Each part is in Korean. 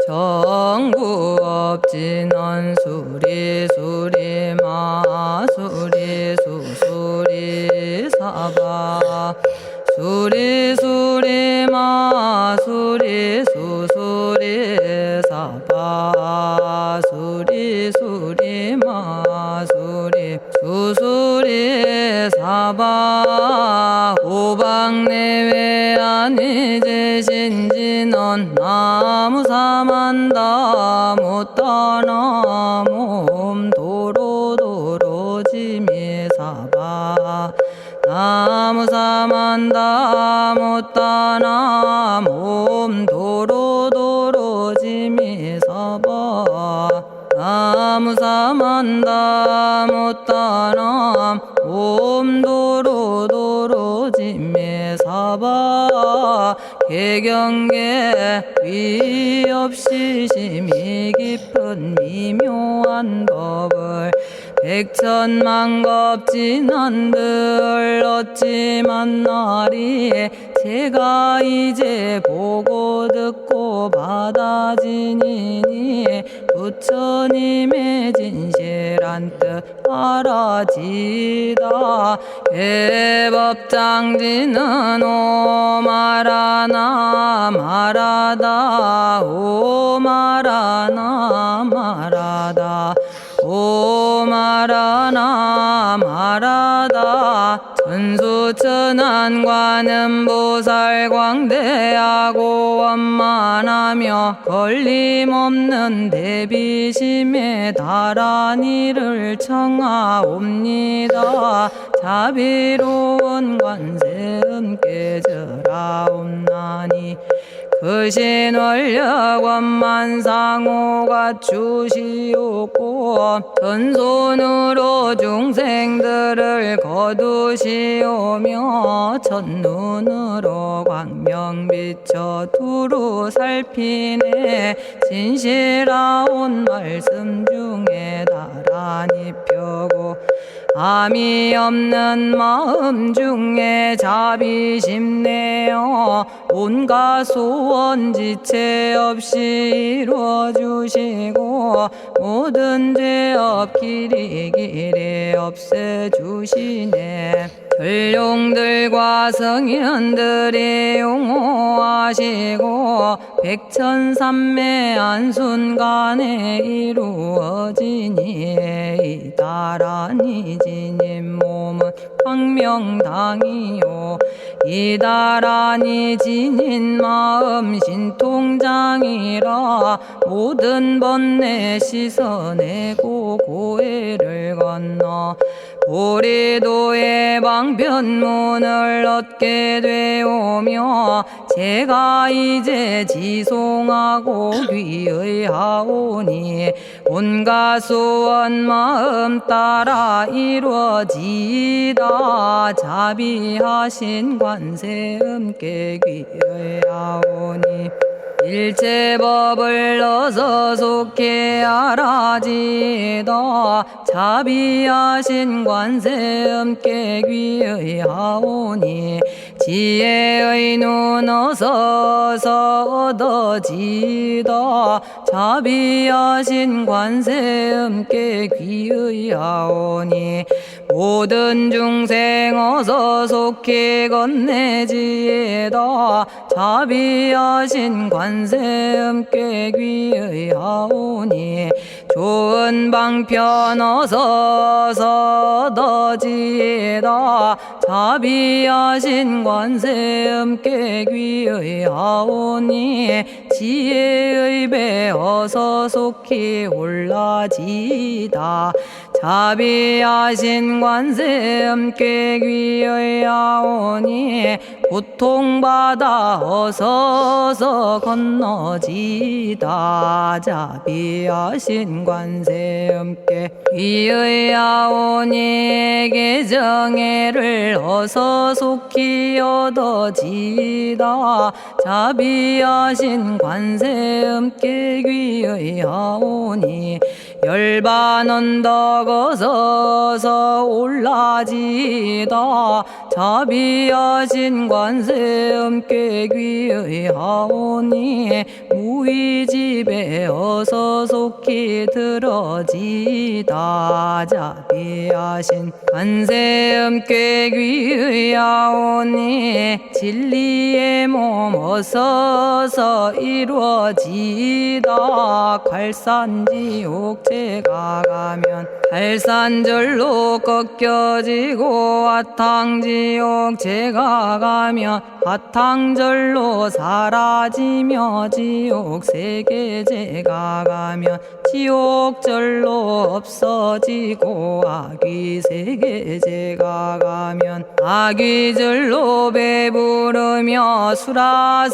정구업진원 수리수리 마수리 수수리 사바 수리수리 마수리 수수리 사바 수리수리 마수리 수수리 사바 오방내외 안위제신진원 나무사만다 못다나 몸 도로도로지미사바 나무사만다 못다나 몸 도로도로지미사바 나무사만다 못다나 몸 도로도로지미사바 개경계 위없이 심히 깊은 미묘한 법을 백천만겁진한들 어찌 만나리 제가 이제 보고 듣고 받아지니니 부처님의 진실한 뜻 알아지다 해법장지는 오마라나 마라다 오마라나 마라다 오마라나 마라다 천수천안관음보살 광대하고 원만하며 걸림없는 대비심에 달한 이를 청하옵니다. 자비로운 관세음께 절하옵나니 크신 원력 원만상호가 주시옵고 전손으로 중생들을 거두시오며 첫눈으로 광명 비쳐 두루 살피네 진실하온 말씀 중에 나란히 펴고 암이 없는 마음 중에 자비심 내어 온갖 소원 지체 없이 이루어주시고 모든 죄업 길이 없애주시네. 전룡들과 성현들이 용호하시고 백천삼매 한순간에 이루어지니 이다라니 지님 몸은 광명당이요 이다라니 지닌 마음 신통장이라 모든 번뇌 씻어내고 고해를 건너 보리도의 방편문을 얻게 되오며 제가 이제 지송하고 귀의하오니 온갖 소원 마음 따라 이루어지다 자비하신 관세음께 귀의하오니 일체법을 어서 속히 알아지다 자비하신 관세음께 귀의하오니 지혜의 눈 어서 얻어지다 자비하신 관세음께 귀의하오니 모든 중생 어서 속히 건네지다 자비하신 관세음께 귀의하오니 좋은 방편 어서 얻어지다 자비하신 관세음께 귀의하오니 지혜의 배 어서 속히 올라지다 자비하신 관세음께 귀의하오니 고통받아 어서서 건너지다 자비하신 관세음께 귀의하오니 개정애를 어서 속히 얻어지다 자비하신 관세음께 귀의하오니 열반 언덕 어서서 올라지다 자비하신 관세음께 귀의 하오니 무의집에 어서 속히 들어지다. 자비하신 관세음께 귀의 하오니 진리의 몸 어서서 이루어지다. 갈산지옥제가 가면 갈산절로 꺾여지고 화탕지옥제가 가면 화탕절로 사라지며 지옥세계제가 가면 지옥절로 없어지고 아귀세계제가 가면 아귀절로 배부르며 수라세계제가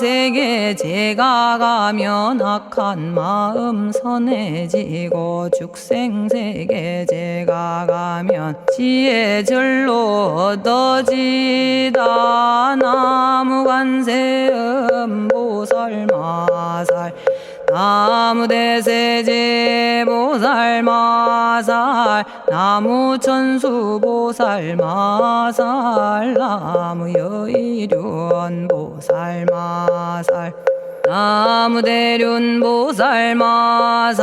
가면 악한 마음 선해지고 죽생세계제가 가면 지혜절로 얻어지다. 나무관세음 보살마살 나무대세제 보살마살 나무천수 보살마살 나무여의륜 보살마살 나무대륜 보살마살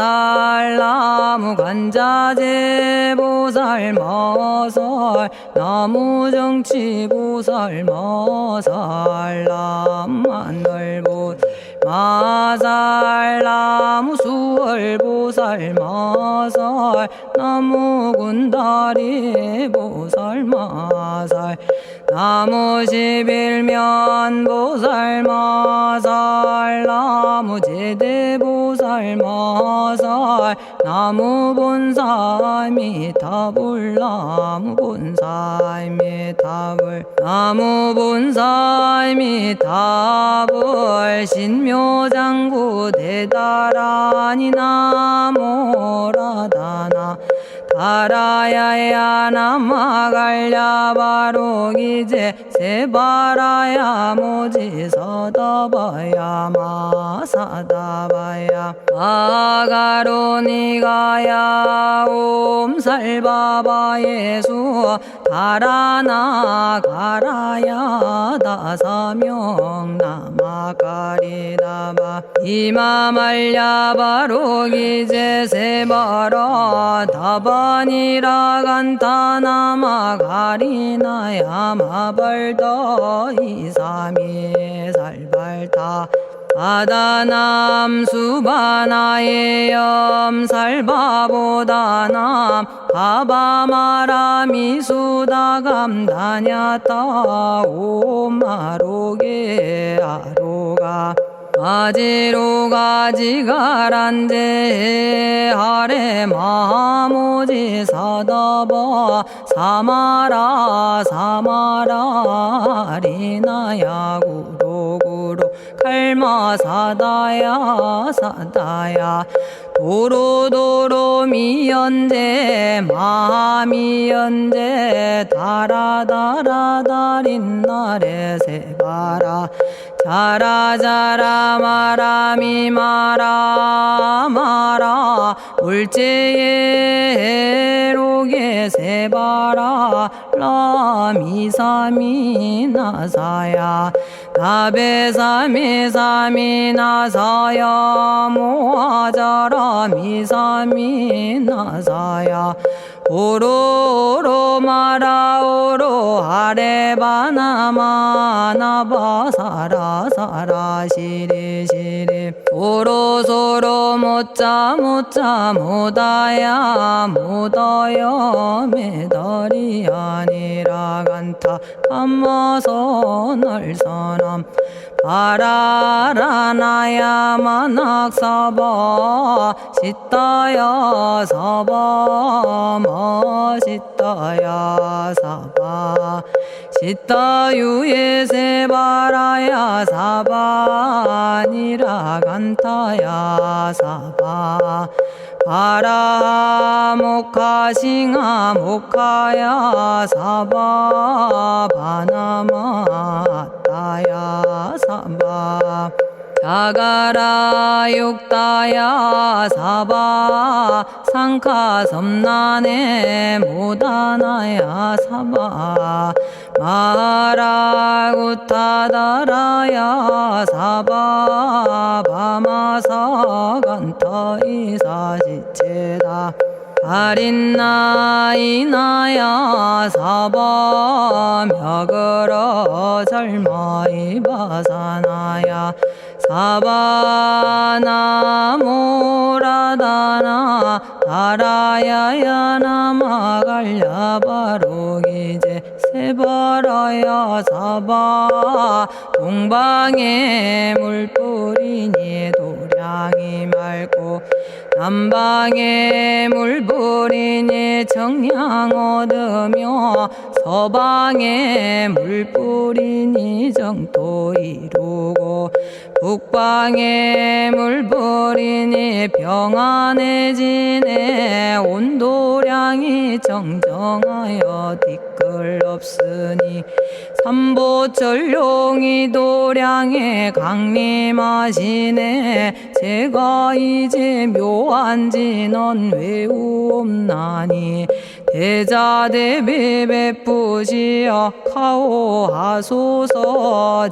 나무간자재 보살마살 나무정치 보살마살 나무하늘 보살마살 나무수월 보살마살 나무군다리 보살마살 나무십일면 보살마살 나무제대 보살마살 나무본사미타불 나무본사미타불 나무본사미타불 신묘장구 대다라니 나모라다나 다라야야 나마갈야바로기제 세바라야 모지서다바야 마사다바야 아가로니가야 옴살바바예수 다라나 가라야 다사명 나마가리다바 이마말야바로기제 세바라 다바니라 간타나마 가리나야 마발더 이사미 살발타 바다남 수바나의 염살바보다남 바바마라미 수다감다냐타 오마로게 아로가 아지로가 지가란데 하레 마모지 사다바 사마라 사마라 리나야 구로구로 칼마 사다야 사다야 도로도로 미연제 마미연제 다라다라다린나레 세바라 자라자라 마라미 마라 마라 울제에 로게 세바라 라미사미 나사야 나베사미사미 나사야 모아자라 미사미 나사야 오로로 마라오로 아레바나마 나바사라 사라 시리 시리 오로소로 못자 못자 못다야 못다야 메달이 아니라 간타 감마서 날선함 바라라나야 만학사바 시타야 사바 마시타야 사바 시타유에 세바라야 사바 니라 간타야 사바 바라 모카싱아 모카야 사바 바나마 따야 사바 자가라 육다야 사바 상카 섬난에 모다나야 사바 마라구타다라야 사바 바마사간타 이사시체다 아린나이나야 사바 며그러 잘마이바사나야 사바나모라다나 다라야야 나마갈야바로기제 세바라야 사바 동방에 물뿌리니 도량이 맑고 남방에 물뿌리니 정량 얻으며 서방에 물뿌리니 정토 이루고 북방에 물뿌리니 평안해지네 온도량이 정정하여 뒤끌 없으니 삼보철룡이 도량에 강림하시네 제가 이제 묘한지 넌 외우옵나니 대자대비 베푸시어 카오하소서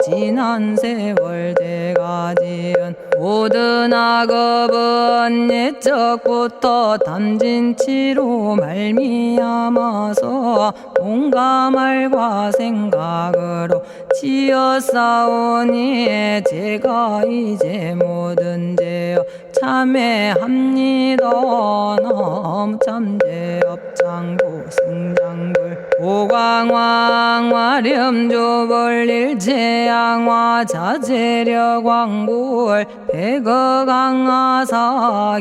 지난 세월 제가 지은 모든 악업은 옛적부터 탐진치로 말미암아서 온갖 말과 생각으로 지었사오니 제가 이제 모든 죄여 참회합니다. 넘참죄업장고 승장불 오광왕 화렴조벌 일체양화 자재력왕불 백어강하사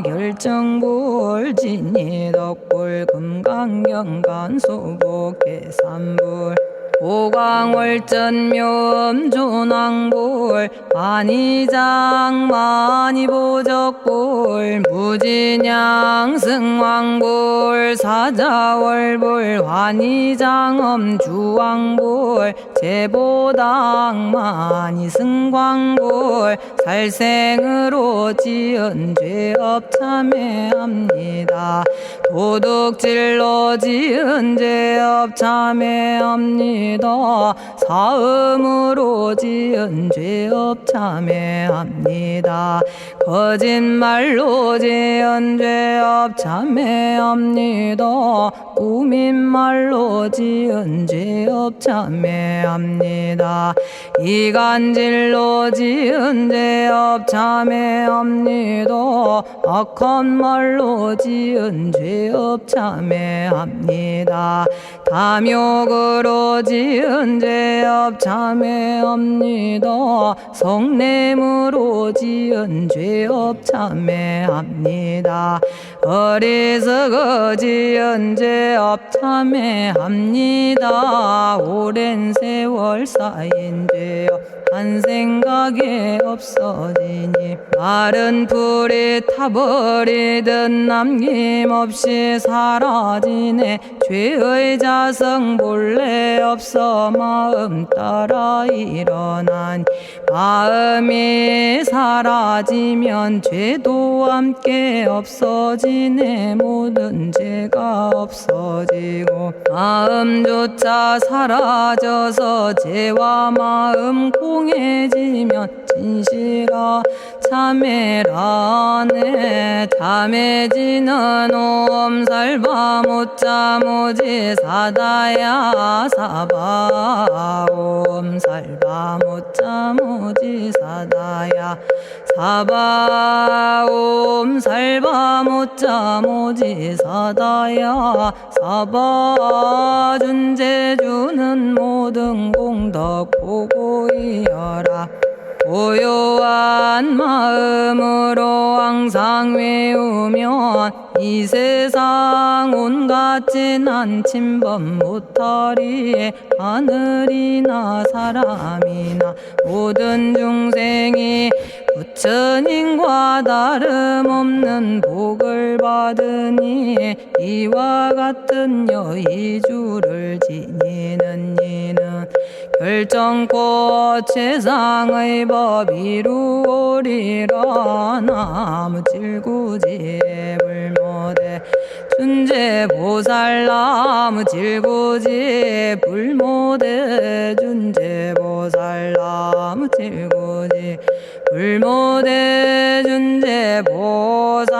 결정불 진이덕불 금강경간 소복계산불 오광월전묘음존왕불 만이장 만이보적불 무진양승왕불 사자월불 환희장엄주왕불 제보당 만이승광불 살생으로 지은 죄업 참회합니다. 도둑질로 지은 죄업 참회합니다. 사음으로 지은 죄업 참회합니다. 거짓말로 지은 죄업 참회합니다. 꾸민말로 지은 죄업 참회합니다. 이간질로 지은 죄업 참회합니다. 악한 말로 지은 죄업 참회합니다. 탐욕으로 지은 죄업 참회합니다. 성냄으로 지은 죄업 참회합니다. 어리석어 지은 죄업 참회합니다. 오랜 세월 쌓인 죄업 한 생각에 없어지니 마른 풀이 타버리듯 남김없이 사라지네. 죄의 자성 본래 없어 마음 따라 일어나니 마음이 사라지면 죄도 함께 없어지네. 모든 죄가 없어지고 마음조차 사라져서 죄와 마음 공해지면 진실아 참회라네. 참해지는 옴살바 못자 모지 사다야 사바 옴살바 못자 모지 사다야 사바 옴살바 못자 모지 사다야 사바 준재주는 모든 공덕 보고 이어라. 고요한 마음으로 항상 외우면 이 세상 온갖 진한 침범 못하리. 하늘이나 사람이나 모든 중생이 부처님과 다름없는 복을 받으니 이와 같은 여의주를 지니는 이는 결정코 최상의 법 이루오리라. 나무질구지불모대 준제보살나무 질구지 불모대 준제보살나무 질구지 불모대 준제보살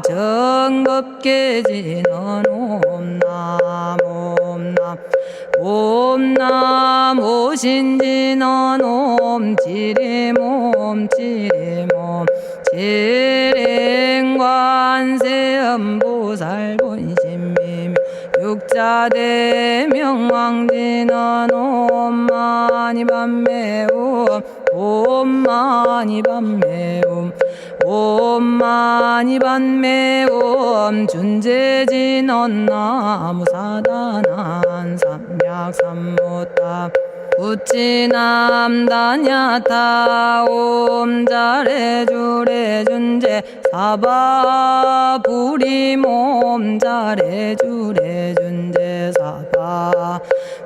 정법계지는 옴남 옴남 옴남 오신지는 옴 지리몸 지리몸 지행관세음보살 본심미미 육자대명왕지는 옴마니밤매옴 옴마니밤매옴 옴마니밤매옴 준제진언 나무사단한 삼약삼무탑 우치남다냐타 옴자레주레 준제 사바 부리몸 자레주레 준제 사바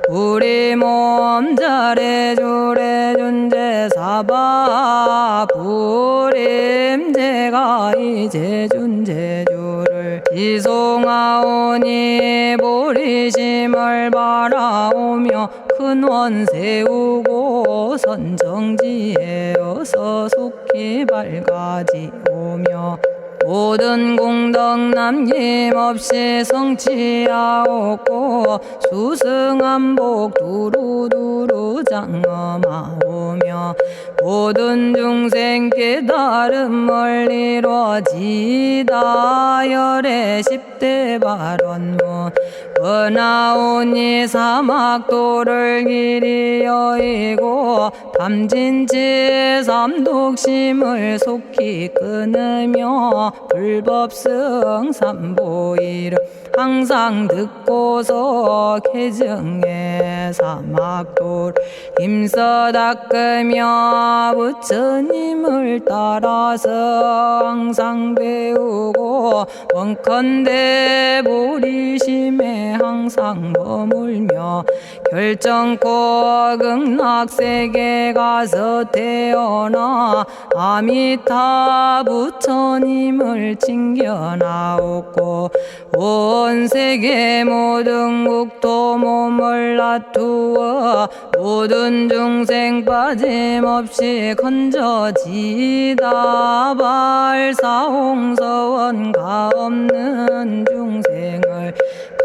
부리몸 자레주레 준제 사바 부림 제가 이제 준제주를 지송하오니 보리심을 바라오며 큰원 세우고 선정지에 어서 속히 밝아지오며 모든 공덕 남김없이 성취하옵고 수승한복 두루두루 장엄하오며 모든 중생 깨달음을 이루어지다 열의 10대 발원문 은하오니 사막도를 길이 여의고 탐진치 삼독심을 속히 끊으며 불법승 삼보이를 항상 듣고서 개정해 사막도를 힘써 닦으며 부처님을 따라서 항상 배우고 원컨대 보리심에 항상 머물며 결정코 극락세계 가서 태어나 아미타 부처님을 챙겨나오고 온 세계 모든 국토 몸을 놔두어 모든 중생 빠짐없이 건져지다 발사홍서원가 없는 중생을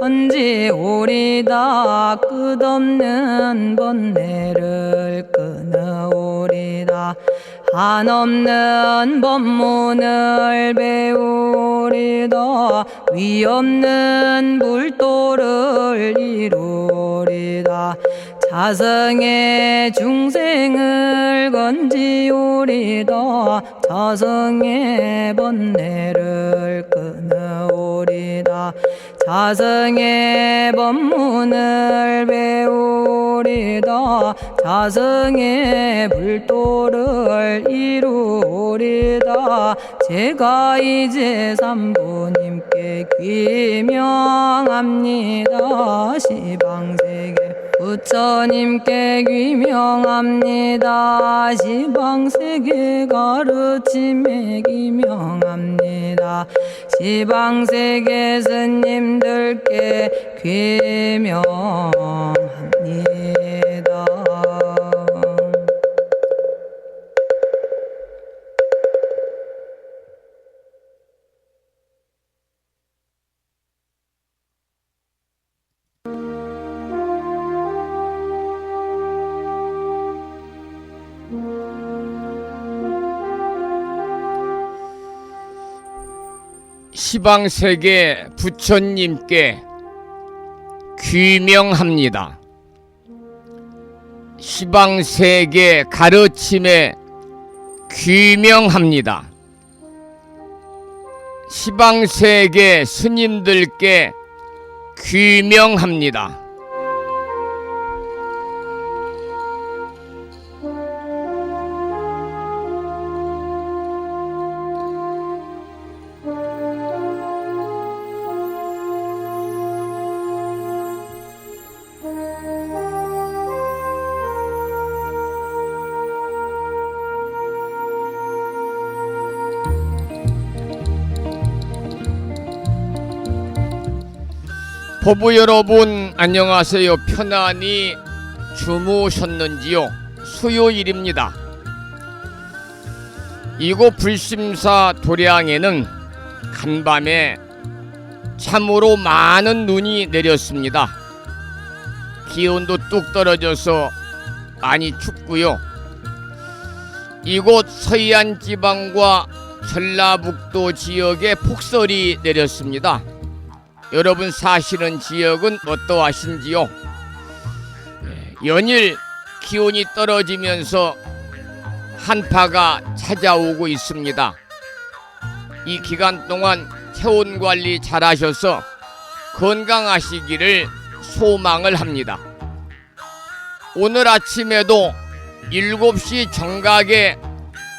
건지오리다 끝없는 번뇌를 끊어오리다 한없는 법문을 배우리다 위없는 불도를 이루리다 자성의 중생을 건지오리다 자성의 번뇌를 끊어오리다 자성의 법문을 배우리다 자성의 불도를 이루리다 제가 이제 삼부님께 귀명합니다 시방세계 부처님께 귀명합니다 시방세계 가르침에 귀명합니다 시방세계 스님들께 귀명합니다. 시방세계 부처님께 귀명합니다. 시방세계 가르침에 귀명합니다. 시방세계 스님들께 귀명합니다. 법부 여러분 안녕하세요. 편안히 주무셨는지요? 수요일입니다. 이곳 불심사 도량에는 간밤에 참으로 많은 눈이 내렸습니다. 기온도 뚝 떨어져서 많이 춥고요. 이곳 서해안 지방과 전라북도 지역에 폭설이 내렸습니다. 여러분 사시는 지역은 어떠하신지요? 연일 기온이 떨어지면서 한파가 찾아오고 있습니다. 이 기간 동안 체온 관리 잘 하셔서 건강하시기를 소망을 합니다. 오늘 아침에도 7시 정각에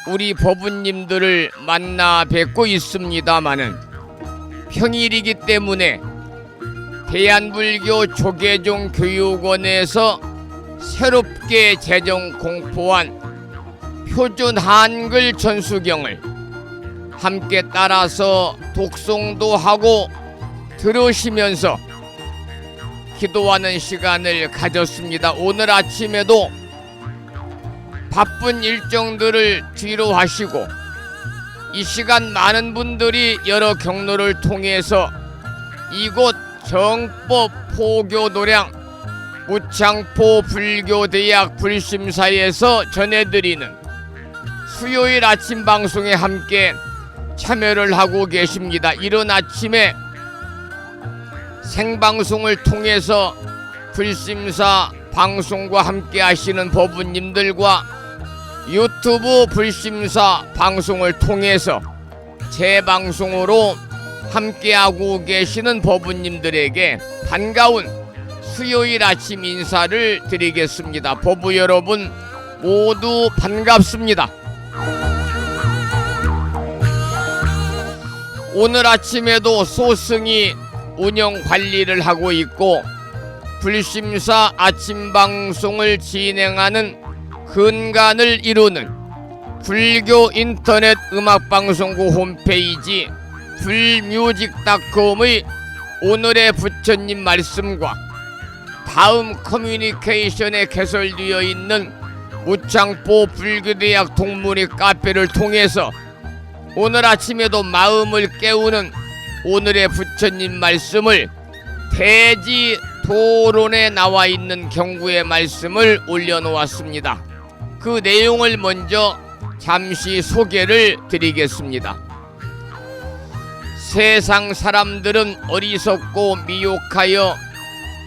우리 법부님들을 만나 뵙고 있습니다마는 평일이기 때문에 대한불교 조계종 교육원에서 새롭게 제정 공포한 표준 한글 전수경을 함께 따라서 독송도 하고 들으시면서 기도하는 시간을 가졌습니다. 오늘 아침에도 바쁜 일정들을 뒤로 하시고 이 시간 많은 분들이 여러 경로를 통해서 이곳 정법 포교 도량 무창포 불교대학 불심사에서 전해드리는 수요일 아침 방송에 함께 참여를 하고 계십니다. 이른 아침에 생방송을 통해서 불심사 방송과 함께 하시는 법부님들과 유튜브 불심사 방송을 통해서 재방송으로 함께하고 계시는 법부님들에게 반가운 수요일 아침 인사를 드리겠습니다. 법부 여러분 모두 반갑습니다. 오늘 아침에도 소승이 운영 관리를 하고 있고 불심사 아침 방송을 진행하는 근간을 이루는 불교 인터넷 음악방송국 홈페이지 불뮤직닷컴의 오늘의 부처님 말씀과 다음 커뮤니케이션에 개설되어 있는 무창포 불교대학 동문회 카페를 통해서 오늘 아침에도 마음을 깨우는 오늘의 부처님 말씀을 대지 도론에 나와 있는 경구의 말씀을 올려놓았습니다. 그 내용을 먼저 잠시 소개를 드리겠습니다. 세상 사람들은 어리석고 미혹하여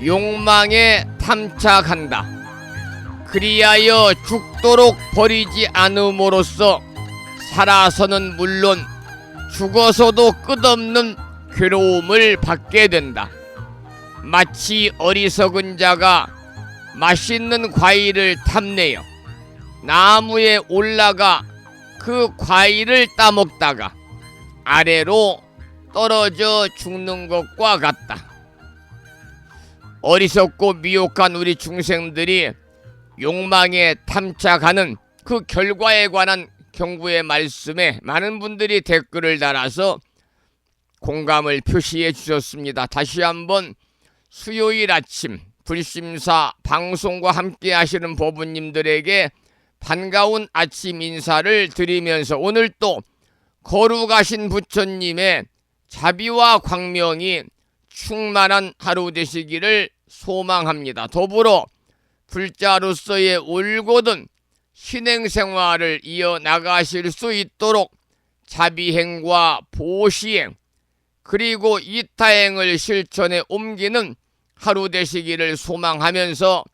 욕망에 탐착한다. 그리하여 죽도록 버리지 않음으로써 살아서는 물론 죽어서도 끝없는 괴로움을 받게 된다. 마치 어리석은 자가 맛있는 과일을 탐내어 나무에 올라가 그 과일을 따먹다가 아래로 떨어져 죽는 것과 같다. 어리석고 미혹한 우리 중생들이 욕망에 탐착하는 그 결과에 관한 경구의 말씀에 많은 분들이 댓글을 달아서 공감을 표시해 주셨습니다. 다시 한번 수요일 아침 불심사 방송과 함께 하시는 법부님들에게 반가운 아침 인사를 드리면서 오늘 또 거룩하신 부처님의 자비와 광명이 충만한 하루 되시기를 소망합니다. 더불어 불자로서의 올곧은 신행생활을 이어나가실 수 있도록 자비행과 보시행 그리고 이타행을 실천에 옮기는 하루 되시기를 소망하면서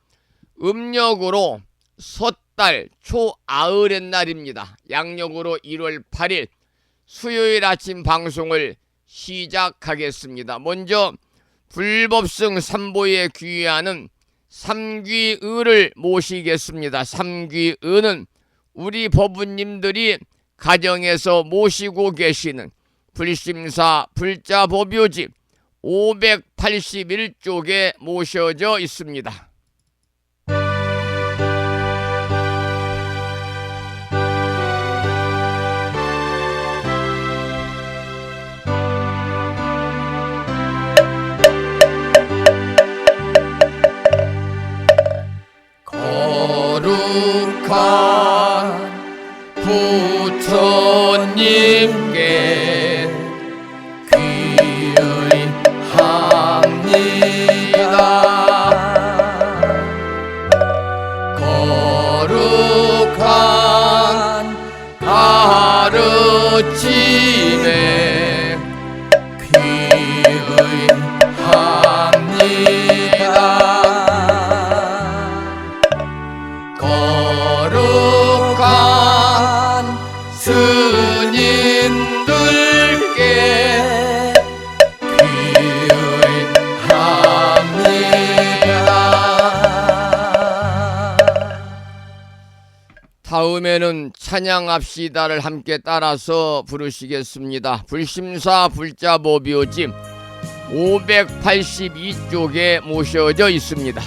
음력으로 섣달 초아을의 날입니다. 양력으로 1월 8일 수요일 아침 방송을 시작하겠습니다. 먼저 불법승 삼보에 귀의하는 삼귀의를 모시겠습니다. 삼귀의는 우리 법부님들이 가정에서 모시고 계시는 불심사 불자법요집 581쪽에 모셔져 있습니다. 부처님께 귀의합니다. 거룩한 가르침에 귀의합니다. 거룩한 스님들께 귀의합니다. 다음에는 찬양합시다를 함께 따라서 부르시겠습니다. 불심사 불자보비오집 582쪽에 모셔져 있습니다.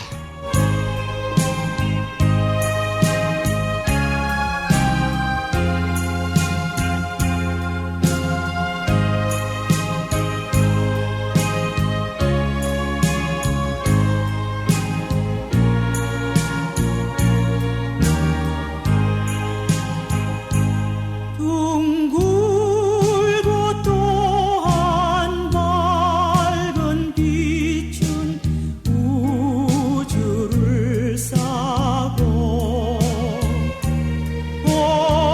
둥글고 또한 밝은 빛은 우주를 싸고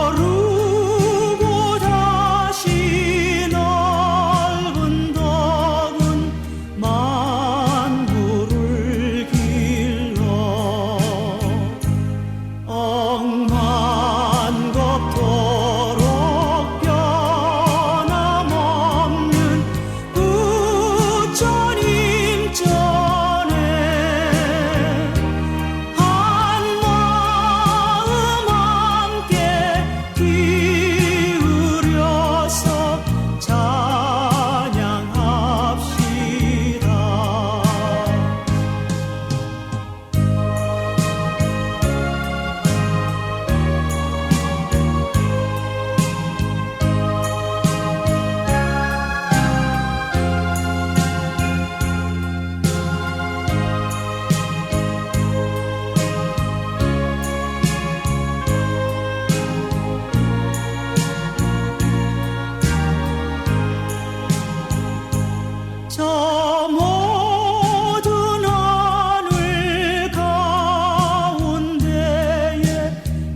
오르고 다시 넓은 덕은 만물을 길러 억만겁도록 변함없는 부처님 전에 한마음 함께 기울여서 찬양합시다. 저 모든 하늘 가운데에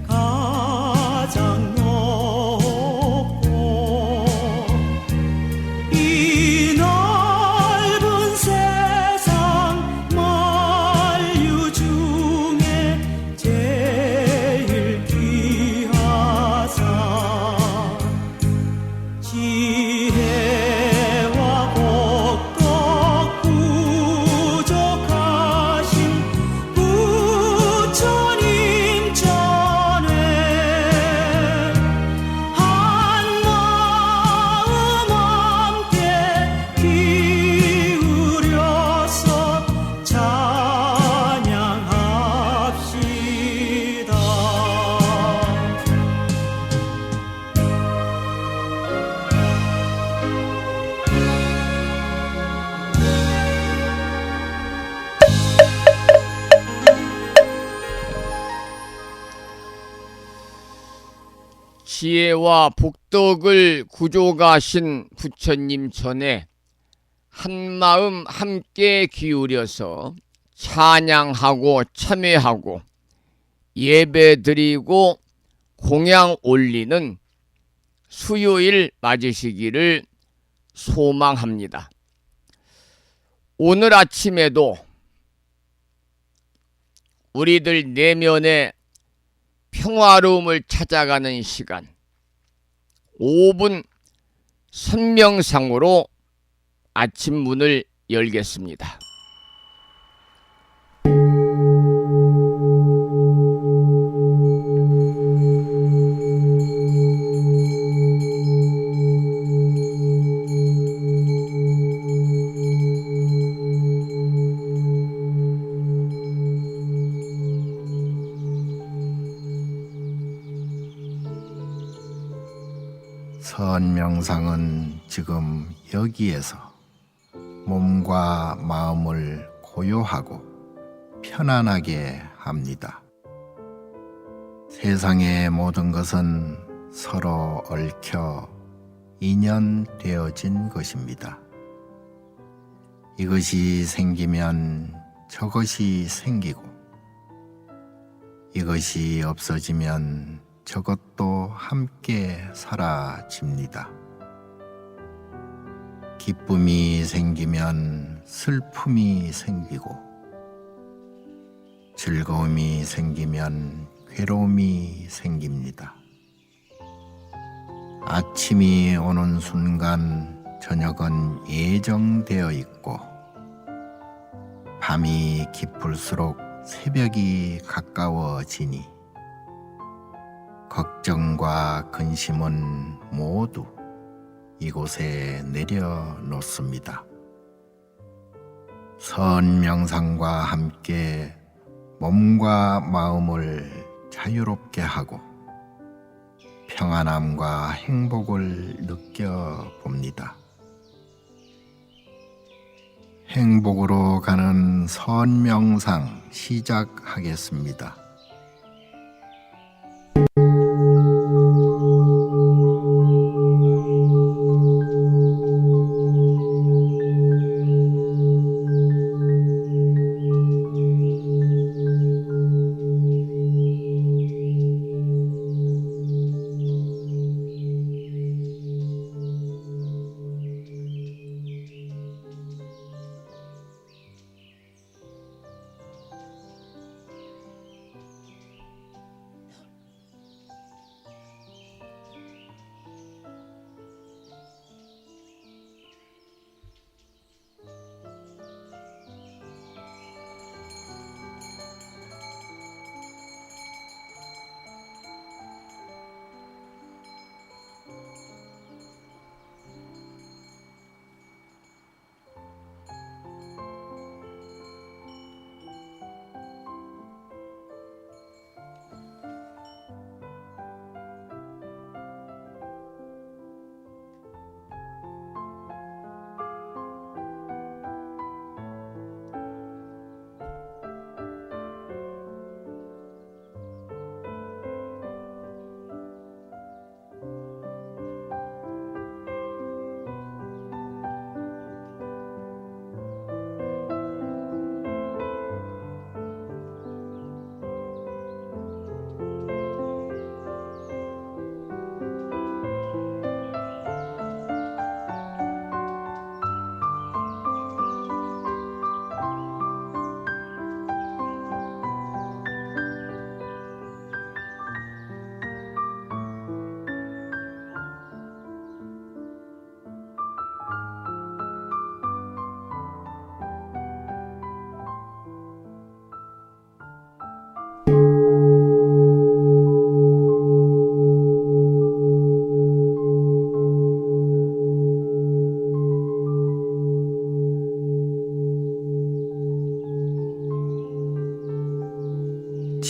가장 높고 이 넓은 세상 만류 중에 제일 귀하사 지혜와 복덕 부족하신 부처님 전에 한마음 함께 기울여서 찬양합시다. 지혜와 복덕을 구족하신 부처님 전에 한마음 함께 기울여서 찬양하고 참회하고 예배드리고 공양 올리는 수요일 맞으시기를 소망합니다. 오늘 아침에도 우리들 내면의 평화로움을 찾아가는 시간 5분 선명상으로 아침 문을 열겠습니다. 선명상은 지금 여기에서 몸과 마음을 고요하고 편안하게 합니다. 세상의 모든 것은 서로 얽혀 인연되어진 것입니다. 이것이 생기면 저것이 생기고, 이것이 없어지면 저것도 함께 사라집니다. 기쁨이 생기면 슬픔이 생기고, 즐거움이 생기면 괴로움이 생깁니다. 아침이 오는 순간 저녁은 예정되어 있고, 밤이 깊을수록 새벽이 가까워지니 걱정과 근심은 모두 이곳에 내려놓습니다. 선명상과 함께 몸과 마음을 자유롭게 하고 평안함과 행복을 느껴봅니다. 행복으로 가는 선명상 시작하겠습니다.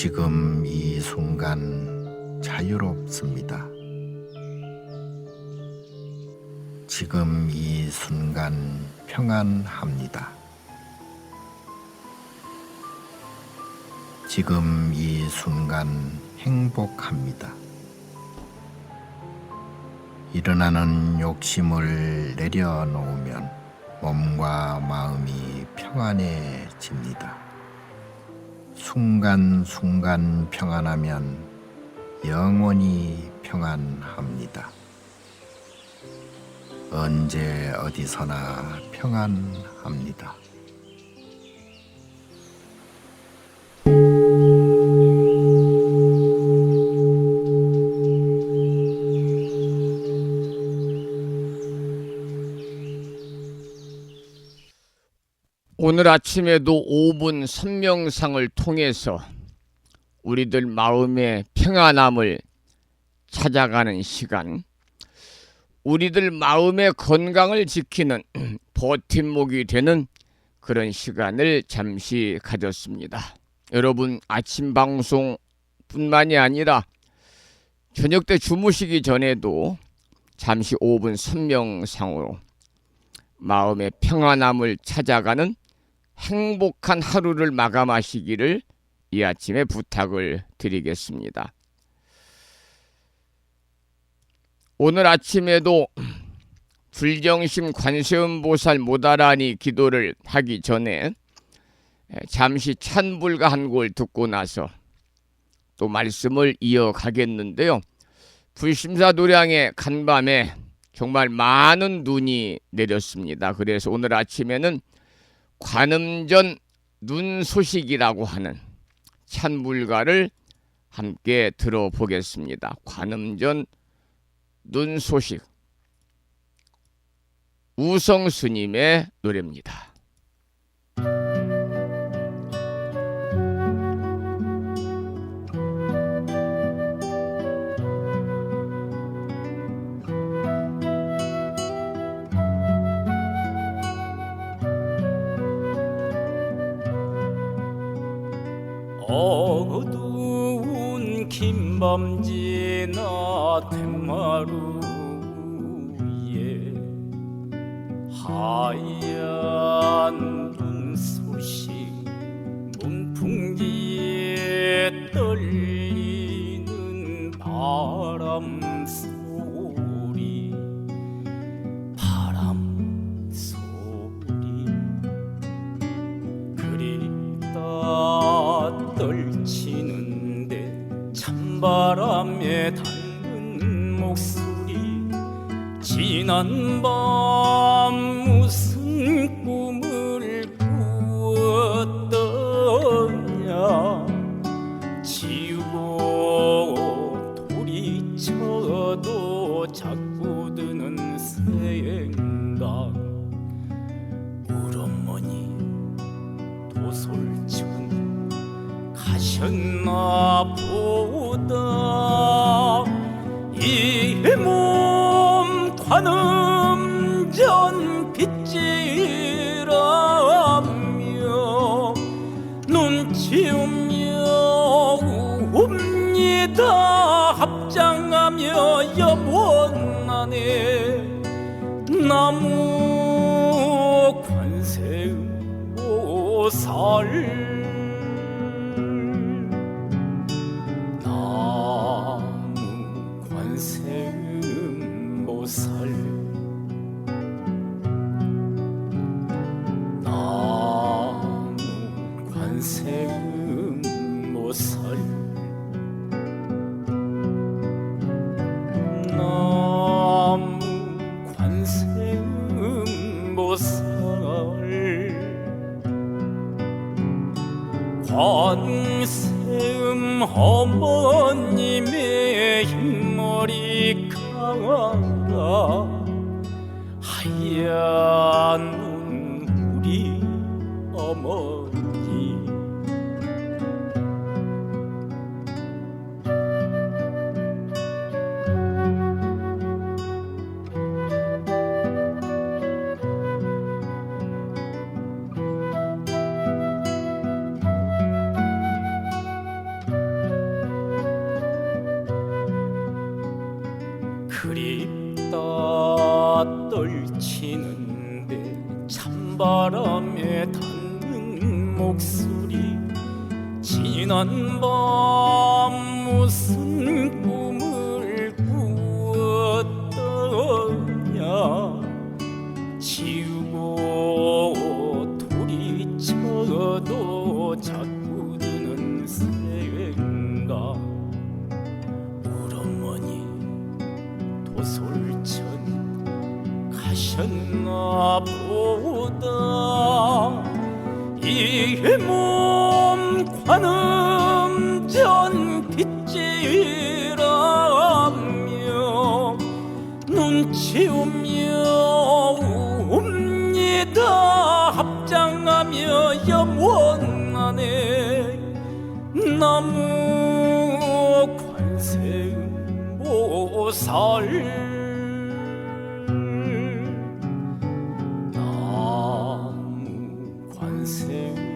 지금 이 순간 자유롭습니다. 지금 이 순간 평안합니다. 지금 이 순간 행복합니다. 일어나는 욕심을 내려놓으면 몸과 마음이 평안해집니다. 순간순간 평안하면 영원히 평안합니다. 언제 어디서나 평안합니다. 오늘 아침에도 5분 선명상을 통해서 우리들 마음의 평안함을 찾아가는 시간, 우리들 마음의 건강을 지키는 버팀목이 되는 그런 시간을 잠시 가졌습니다. 여러분 아침 방송뿐만이 아니라 저녁 때 주무시기 전에도 잠시 5분 선명상으로 마음의 평안함을 찾아가는 행복한 하루를 마감하시기를 이 아침에 부탁을 드리겠습니다. 오늘 아침에도 불정심 관세음보살 모다라니 기도를 하기 전에 잠시 찬불가 한 곡을 듣고 나서 또 말씀을 이어가겠는데요. 불심사 도량의 간밤에 정말 많은 눈이 내렸습니다. 그래서 오늘 아침에는 관음전 눈 소식이라고 하는 찬불가를 함께 들어보겠습니다. 관음전 눈 소식, 우성 스님의 노래입니다. 어두운 긴밤 지나 대마루에 하얀 눈 소식 문풍지에 떨리는 바람 소리 그립다 떨치는데 찬바람에 닿는 목소리 지난 밤 무슨 꿈을 꾸었더냐 지우고 돌이쳐도 자꾸 드는 생각 우리 어머니 도솔천 가셨나 보다 이 몸 관음전 빗질하며 눈치우며 웁니다 합장하며 염원하네 나무 관세음보살 나무 관세음보살 나무 관세음보살 나무 관세음보살 관세음 어머님의 흰머리카락 하얀 눈 우리 어머니 그립다 떨치는데 찬바람에 닿는 목소리 지난 밤 무슨 꿈을 꾸었더냐 지우고 돌이쳐도 자꾸 드는 생각 우리 어머니 도솔천 가셨나 보다 이 몸 관음전 빗질하며 눈치우며 웁니다 합장하며 염원하네 나무 관세음보살 나무 관세음보살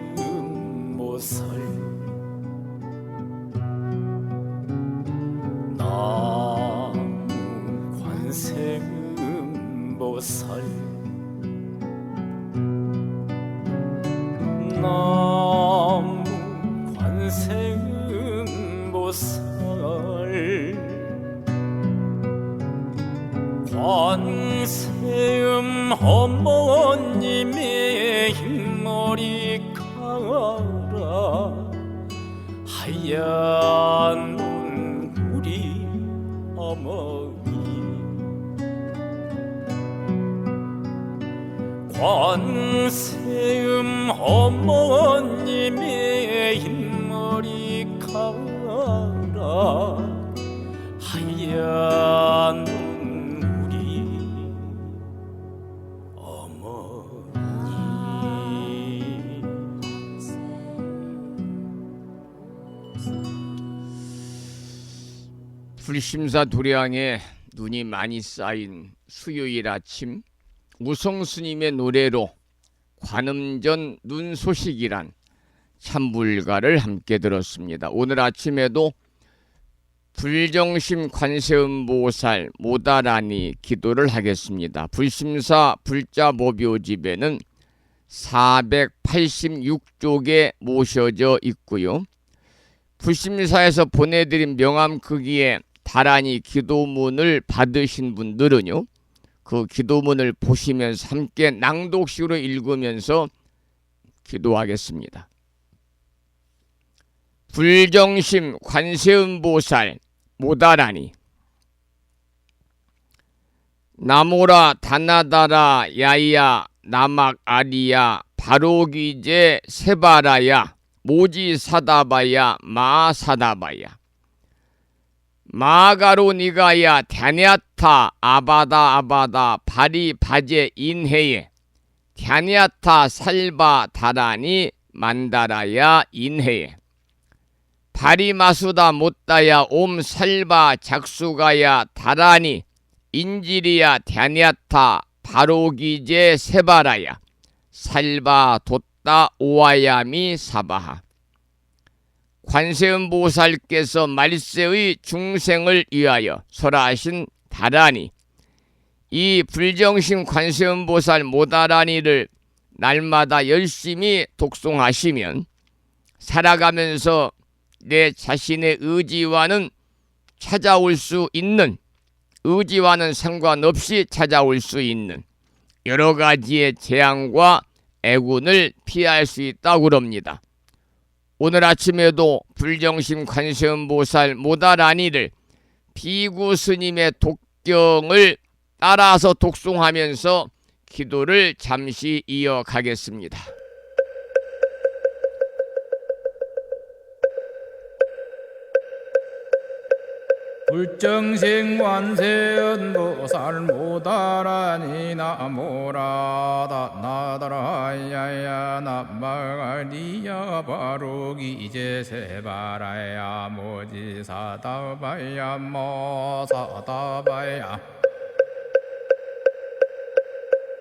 나무 관세음보살 나무 관세음보살 어머님의 흰머리카락 하얀 우리 어머니 관세음 어머님의 흰머리카락 하얀 우리 어머니 불심사 도량에 눈이 많이 쌓인 수요일 아침, 우성스님의 노래로 관음전 눈소식이란 참불가를 함께 들었습니다. 오늘 아침에도 불정심 관세음보살 모다라니 기도를 하겠습니다. 불심사 불자모묘집에는 486쪽에 모셔져 있고요. 불심사에서 보내드린 명함 크기의 다라니 기도문을 받으신 분들은요, 그 기도문을 보시면서 함께 낭독식으로 읽으면서 기도하겠습니다. 불정심 관세음보살 모다라니 나모라 다나다라 야야 나막 아리야 바로기제 세바라야 모지사다바야 마사다바야 마가로니가야 갸냐타 아바다 아바다 바리바제 인해에 갸냐타 살바 다라니 만다라야 인해에 바리마수다 못다야 옴 살바 작수가야 다라니 인지리야 갸냐타 바로기제 세바라야 살바 돛다 오아야미 사바하. 관세음보살께서 말세의 중생을 위하여 설하신 다라니, 이 불정심 관세음보살 모다라니를 날마다 열심히 독송하시면 살아가면서 내 자신의 의지와는 찾아올 수 있는, 의지와는 상관없이 찾아올 수 있는 여러 가지의 재앙과 애군을 피할 수 있다고 합니다. 오늘 아침에도 불정심 관세음보살 모다라니를 비구 스님의 독경을 따라서 독송하면서 기도를 잠시 이어가겠습니다. 불정심 관세음보살 모다라니 나모라다 나다라야야 나마가리야 바로기제 세바라야 모지사다바야 모사다바야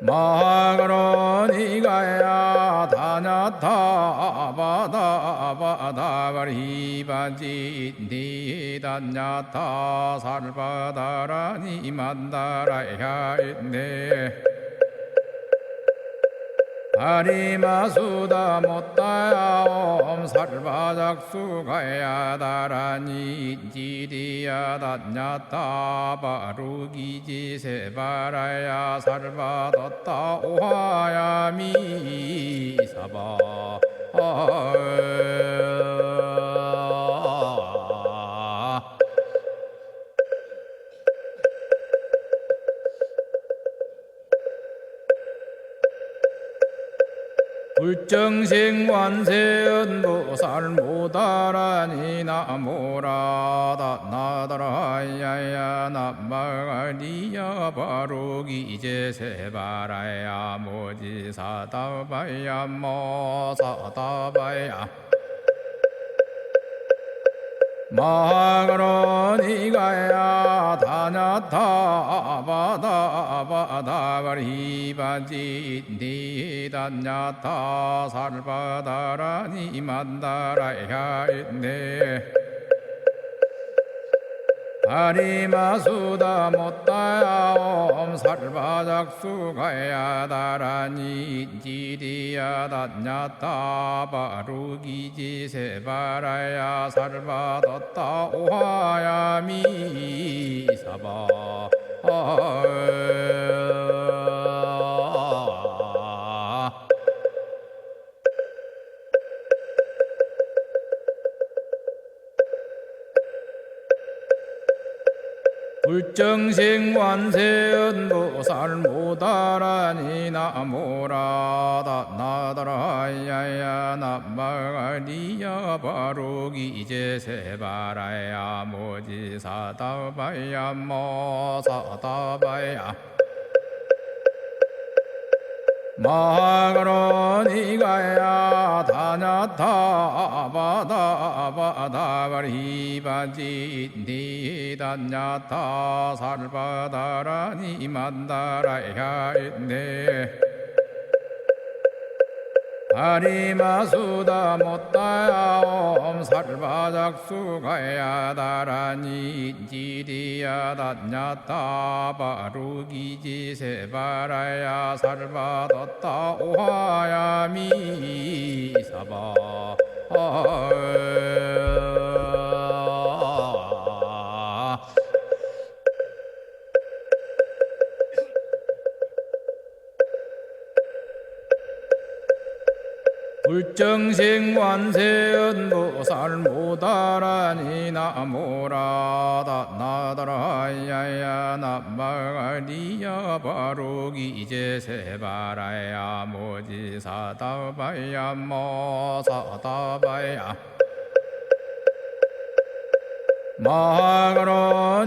마가로니가야 다냐타 아바다 아바다 바리바지 니다냐타 살바다라니 만다라야 있네 바리마수다 못다야 옴 살바작수가야 다라니 지리야 다냐타 바루기지 세바라야 살바뒀다 오하야미 사바 불정심 관세음보살 모다라니 나모라다 나다라야야 나마가리야 바로기제 세바라야 모지사다바야 모사다바야 마가로니가야 다냐타 아바다 아바다 바리바지 니다냐타 살바다라니 만다라야 있네 바리마수다 못다야 옴 살바작수가야 다라니 지리야 다냐타 바루기지 세바라야 살바뒀다 오하야미 사바 불정식관세음보살 모다라니 나모라다 나다라야야 나마가리야 바로기제세바라야 모지사다바야 모사다바야 마가로니가야 다냐타바다바다바리바지 니다냐타 살바다라니 만다라야 있네 아리마수다 못다야 옴살바작수가야 다라니 지리야 다냐타 바루기지세바라야 살바뒀다 오하야미 사바 불정식관세음보살 모다라니 나모라다 나다라야야 나마가리야 바로기제세바라야 모지사다바야 모사다바야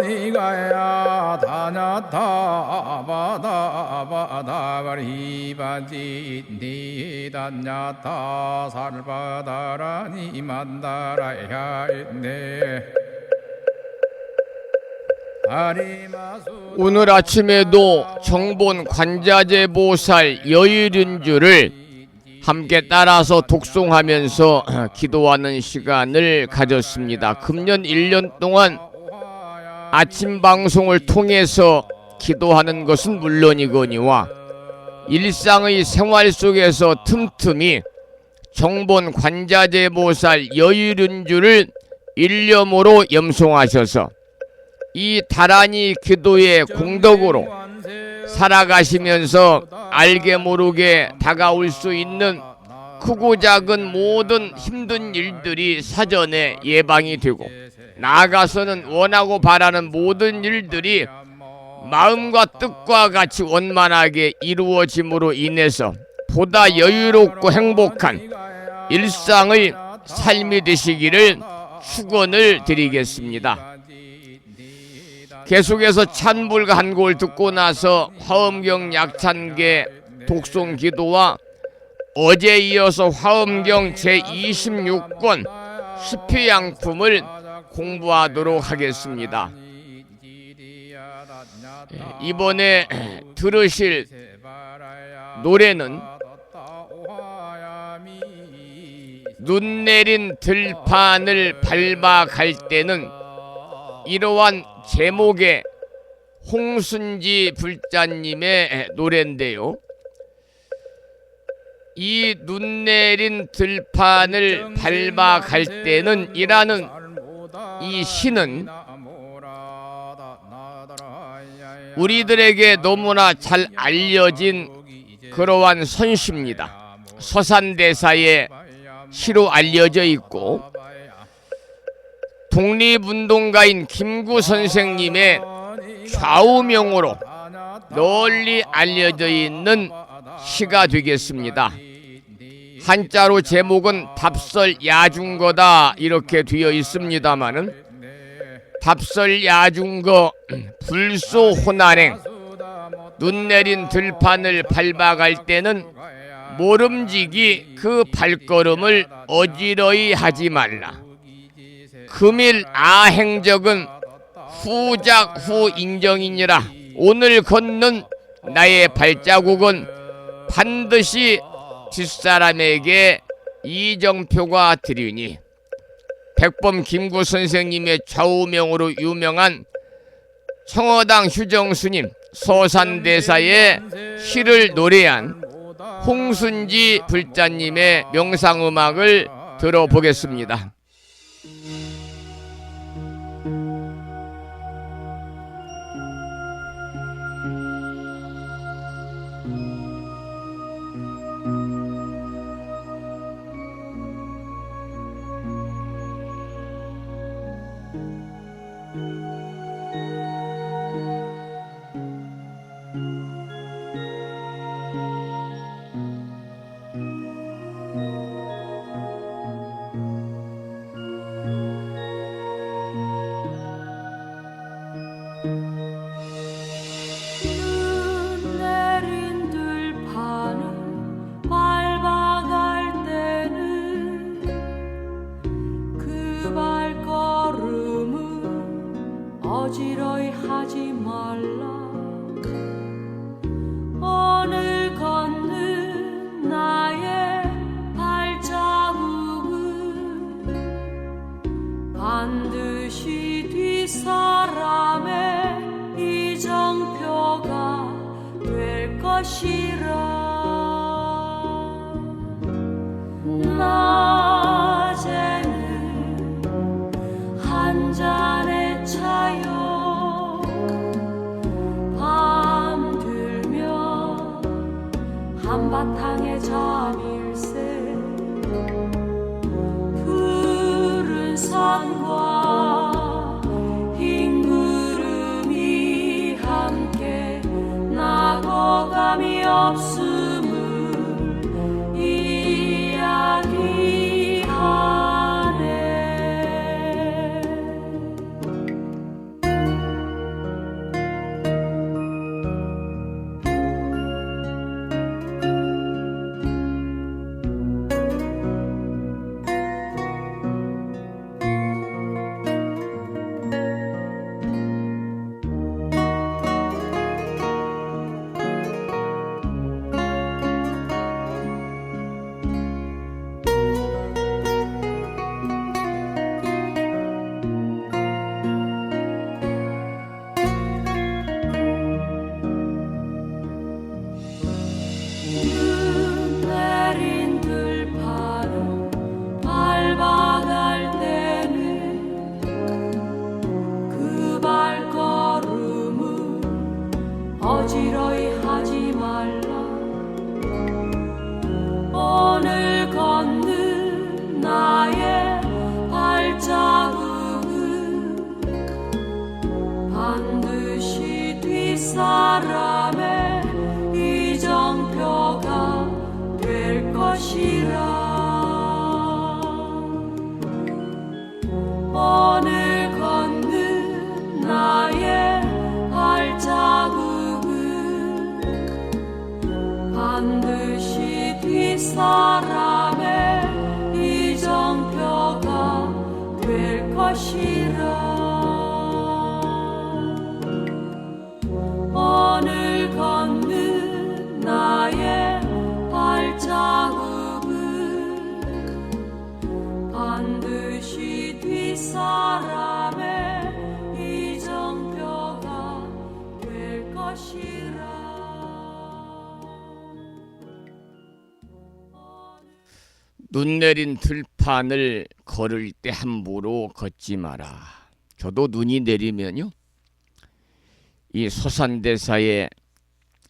마가로니가야 다냐타바다바다바리바지 니다냐타 살바다라니 만다라야 있네 오늘 아침에도 정본 관자재 보살 여일윤주를 함께 따라서 독송하면서 기도하는 시간을 가졌습니다. 금년 1년 동안 아침 방송을 통해서 기도하는 것은 물론이거니와 일상의 생활 속에서 틈틈이 정본 관자재 보살 여일윤주를 일념으로 염송하셔서 이 다란이 기도의 공덕으로 살아가시면서 알게 모르게 다가올 수 있는 크고 작은 모든 힘든 일들이 사전에 예방이 되고 나아가서는 원하고 바라는 모든 일들이 마음과 뜻과 같이 원만하게 이루어짐으로 인해서 보다 여유롭고 행복한 일상의 삶이 되시기를 축원을 드리겠습니다. 계속해서 찬불가 한 곡을 듣고 나서 화엄경 약찬계 독송 기도와 어제 이어서 화엄경 제26권 시피양품을 공부하도록 하겠습니다. 이번에 들으실 노래는 눈 내린 들판을 밟아 갈 때는 이러한 제목의 홍순지 불자님의 노래인데요. 이 눈 내린 들판을 밟아 갈 때는 이라는 이 시는 우리들에게 너무나 잘 알려진 그러한 선시입니다. 서산대사의 시로 알려져 있고 독립운동가인 김구 선생님의 좌우명으로 널리 알려져 있는 시가 되겠습니다. 한자로 제목은 답설야중거다 이렇게 되어 있습니다마는 답설야중거 불소호난행 눈 내린 들판을 밟아갈 때는 모름지기 그 발걸음을 어지러이 하지 말라. 금일 아행적은 후작 후 인정이니라. 오늘 걷는 나의 발자국은 반드시 뒷사람에게 이정표가 되리니. 백범 김구 선생님의 좌우명으로 유명한 청어당 휴정스님 서산대사의 시를 노래한 홍순지 불자님의 명상음악을 들어보겠습니다. 눈 내린 들판을 밟아갈 때는 그 발걸음은 어지러이 하지 말라. 오늘 걷는 나의 발자국은 반드시 뒷사람의 이정표가 될 것이라. 낮에는 한 잔의 차요, 밤 들면 한바탕의 잠일새. 푸른 산과 흰 구름이 함께 나고 감이 없음을 이야기하네. 눈 내린 들판을 밟아갈 때는 그 발걸음은 어지러이 하지 말라. 오늘 걷는 나의 발자국은 반드시 뒷사람의 이정표가 될 것이라. 오늘 걷는 나의 발자국은 반드시 뒷사람의 이정표가 될 것이라. 오늘 걷는 나의 발자국은 반드시 뒷사람의 이정표가 될 것이라. 눈 내린 들판을 걸을 때 함부로 걷지 마라. 저도 눈이 내리면요, 이 소산대사의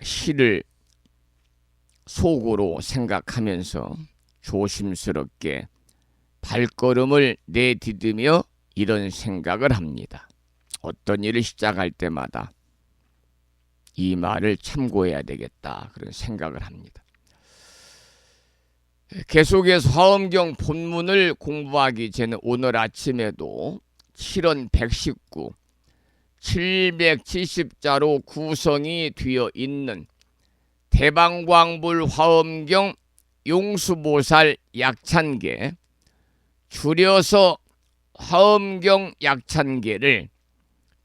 시를 속으로 생각하면서 조심스럽게 발걸음을 내디디며 이런 생각을 합니다. 어떤 일을 시작할 때마다 이 말을 참고해야 되겠다, 그런 생각을 합니다. 계속해서 화엄경 본문을 공부하기 전에 오늘 아침에도 7원 119 770자로 구성이 되어 있는 대방광불 화엄경 용수보살 약찬계, 줄여서 화엄경 약찬계를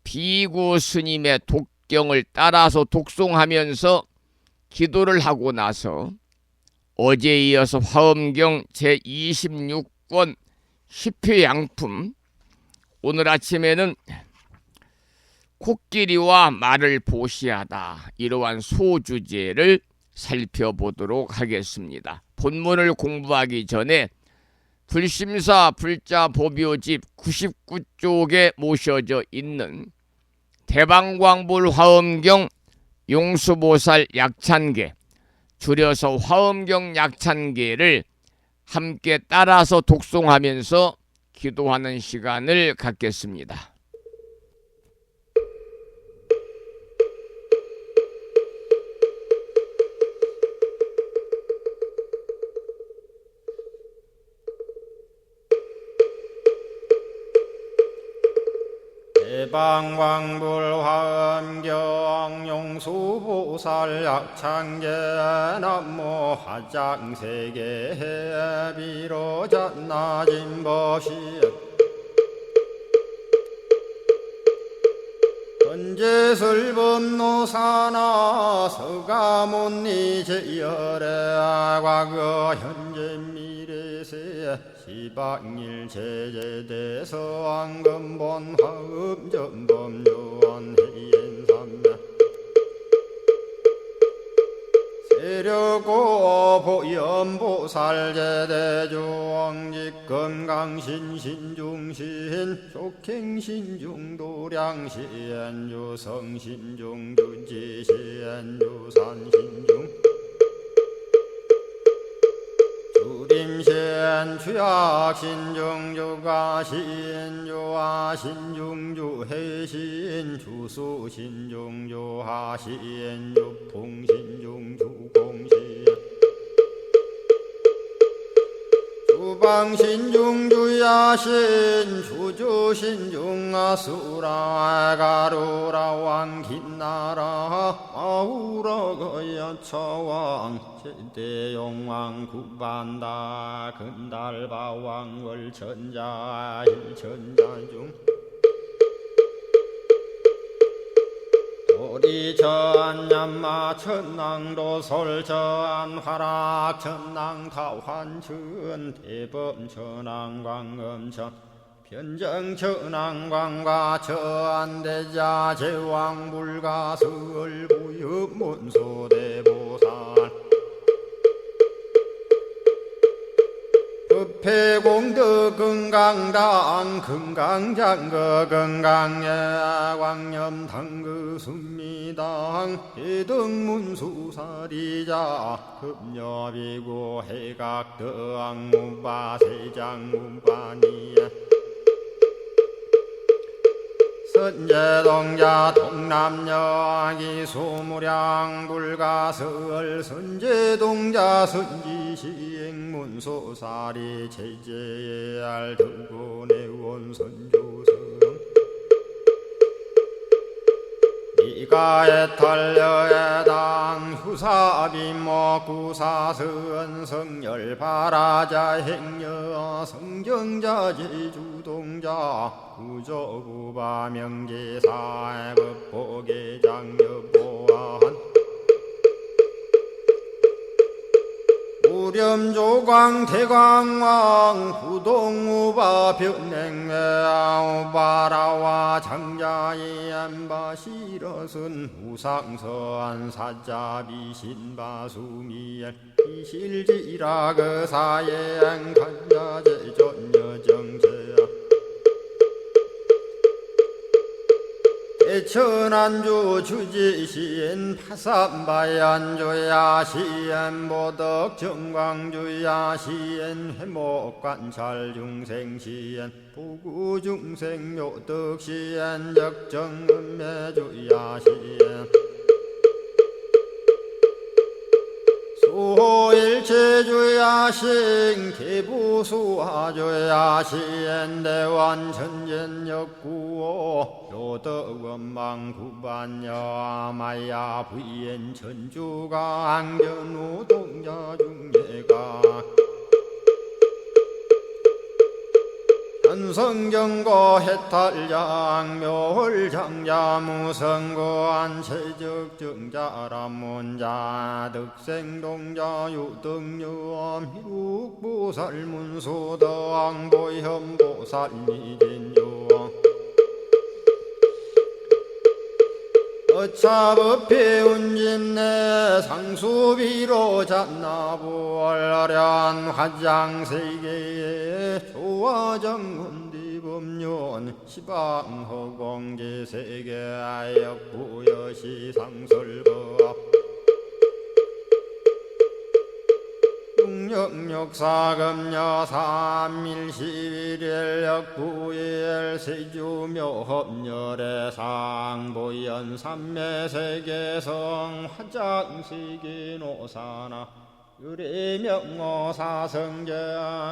비구 스님의 독경을 따라서 독송하면서 기도를 하고 나서 어제에 이어서 화엄경 제26권 10회 양품, 오늘 아침에는 코끼리와 말을 보시하다, 이러한 소주제를 살펴보도록 하겠습니다. 본문을 공부하기 전에 불심사 불자 보묘집 99쪽에 모셔져 있는 대방광불 화엄경 용수보살 약찬계, 줄여서 화엄경 약찬계를 함께 따라서 독송하면서 기도하는 시간을 갖겠습니다. 제방왕불화엄경 용수보살 약창계 남모 화장세계 비로잣나진법시 현재설법노사나 서가몬니 제열의 과거 현재 미래세 시방일 제제대서 왕금본 화음전범요원 해인삼매 세력고 보연보살제대주왕직 건강신신중신 족행신중도량시엔주성신중주지시엔주산신중 주림신 주약신중주가신주하신중주해신 주수신중주하신주풍신중주공신 주방신중주야신 주주신중아수라 가루라왕 긴나라 마우라거야차왕 제대용왕 구반다 근달바왕 월천자 일천자중 도리천냠마 천낭도 솔천 화락 천낭 타환천 대범 천왕 광음천 변정 천왕 광과 천대자 제왕 불가설 부엽 문소대보살 법회공덕 건강당 건강장거 건강예 광염당그 순미당 해등문수사리자 급여비고 해각덕 문바세장 문바니야 선제동자 동남여기 소무량 불가설 선제동자 선지시행문소사리 제제알 등군의원 선조성 이가에 탈려에당 후사비목구사선 성열바라자 행여 성정자 제주동자 구조구바 명제사의 법보계장여보한 우렴조광 대광왕 부동우바 변행외우바라와 장자이 안바시러슨 우상서안 사자비 신바수미엘 이실지라 그 사예행 간자제존여정제야 대천안주 주지시인 파산바얀주야 시엔 보덕정광주야 시엔 회목관찰중생시엔 부구중생묘덕시엔 적정은매주야 시엔 수호일체주야신 개부수하주야신 대완천전역구호 요덕원망구반여마야 부인 천주가 안견우 동자중예가 현성경고 해탈장 묘홀장자무성고안 체적정자람문자 득생동자 유등유엄 희룩보살문소덕보현보살미진유엄 어차법회 운집내 상수비로 잡나부얼련 화장세계에 조화정훈디법륜 시방허공제세계아역부여시상설법 육력사금여 삼일시일역부일 세주묘법열의 상보연 삼매세계성 화장시기노사나 유리명어사성제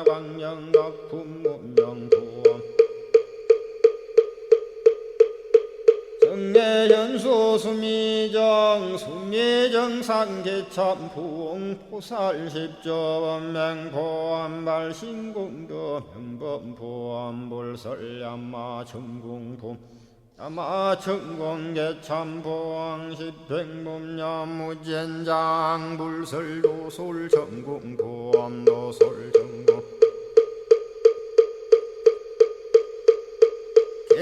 광명각품문명부엄 영내연수 수미정 수미정 상계참 부흥포살십조원 맹포암발 신공도 명범포암불설야마 천궁품 야마 천공계참 포항십백문야무젠장 불설도솔 천궁포암도솔 천궁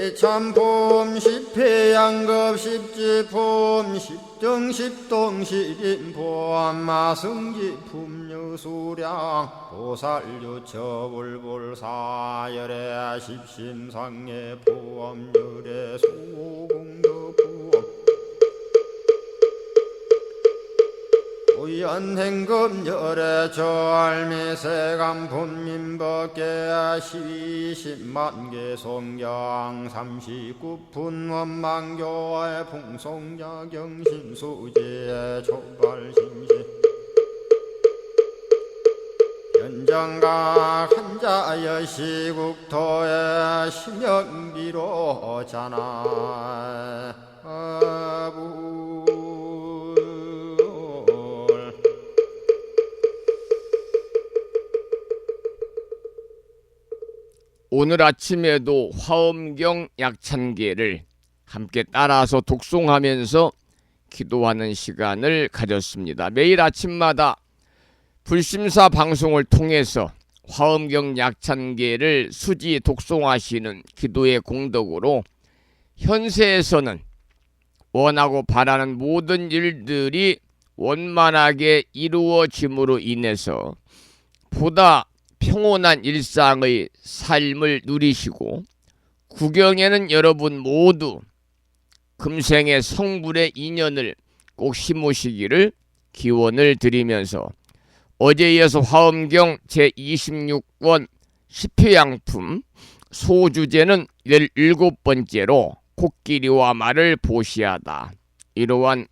개참폼 십회양급 십지폼 십정 십동 십인포 마승지품 유수량 보살유처불불사열애 십심상해 포함열애 수공덕포 오연행금열애 저알미세감품민법계 12십만개 송경 39분 원망교의 풍송야경신수제 촉발신시 연정각 한자여 시국토의 심영비로 자나 아부 오늘 아침에도 화엄경 약찬계를 함께 따라서 독송하면서 기도하는 시간을 가졌습니다. 매일 아침마다 불심사 방송을 통해서 화엄경 약찬계를 수지 독송하시는 기도의 공덕으로 현세에서는 원하고 바라는 모든 일들이 원만하게 이루어짐으로 인해서 보다 평온한 일상의 삶을 누리시고 구경에는 여러분 모두 금생의 성불의 인연을 꼭 심으시기를 기원을 드리면서 어제에 이어서 화엄경 제26권 10회양품 소주제는 17번째로 코끼리와 말을 보시하다. 이러한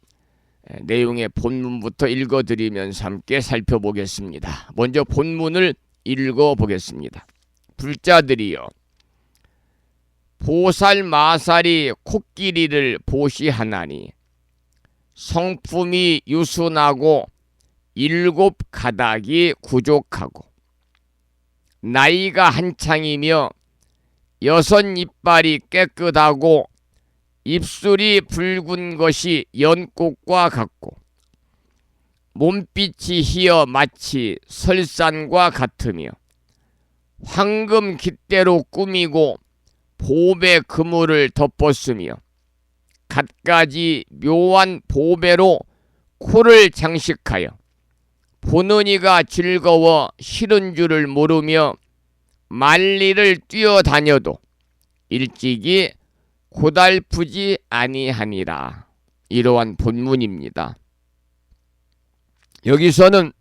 내용의 본문부터 읽어드리면서 함께 살펴보겠습니다. 먼저 본문을 읽어보겠습니다. 불자들이여 보살마살이 코끼리를 보시하나니 성품이 유순하고 7 가닥이 구족하고 나이가 한창이며 6 이빨이 깨끗하고 입술이 붉은 것이 연꽃과 같고 몸빛이 희어 마치 설산과 같으며 황금 깃대로 꾸미고 보배 그물을 덮었으며 갖가지 묘한 보배로 코를 장식하여 보는 이가 즐거워 싫은 줄을 모르며 만리를 뛰어다녀도 일찍이 고달프지 아니하니라. 이러한 본문입니다. 여기서는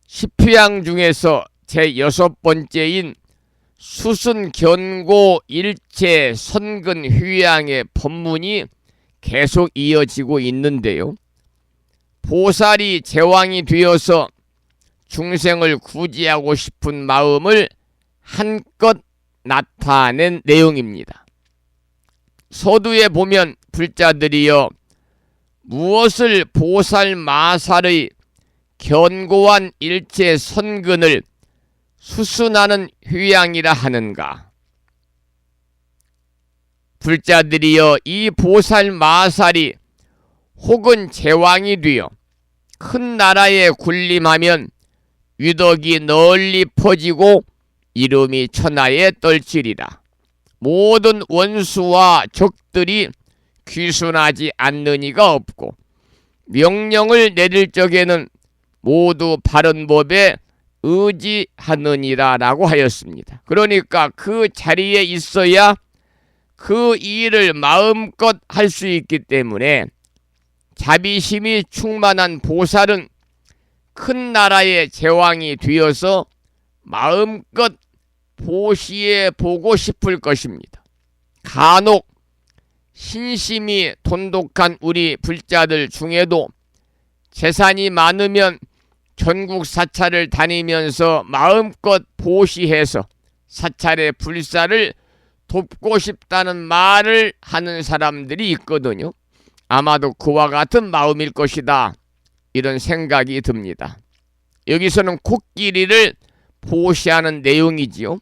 10회양 중에서 제6번째인 수순견고 일체 선근 휴양의 법문이 계속 이어지고 있는데요. 보살이 제왕이 되어서 중생을 구제하고 싶은 마음을 한껏 나타낸 내용입니다. 서두에 보면 불자들이여 무엇을 보살 마살의 견고한 일체 선근을 수순하는 휴양이라 하는가? 불자들이여 이 보살 마살이 혹은 제왕이 되어 큰 나라에 군림하면 유덕이 널리 퍼지고 이름이 천하에 떨치리라. 모든 원수와 적들이 귀순하지 않는 이가 없고 명령을 내릴 적에는 모두 바른 법에 의지하느니라 라고 하였습니다. 그러니까 그 자리에 있어야 그 일을 마음껏 할 수 있기 때문에 자비심이 충만한 보살은 큰 나라의 제왕이 되어서 마음껏 보시해 보고 싶을 것입니다. 간혹 신심이 돈독한 우리 불자들 중에도 재산이 많으면 전국 사찰을 다니면서 마음껏 보시해서 사찰의 불사를 돕고 싶다는 말을 하는 사람들이 있거든요. 아마도 그와 같은 마음일 것이다. 이런 생각이 듭니다. 여기서는 코끼리를 보시하는 내용이지요.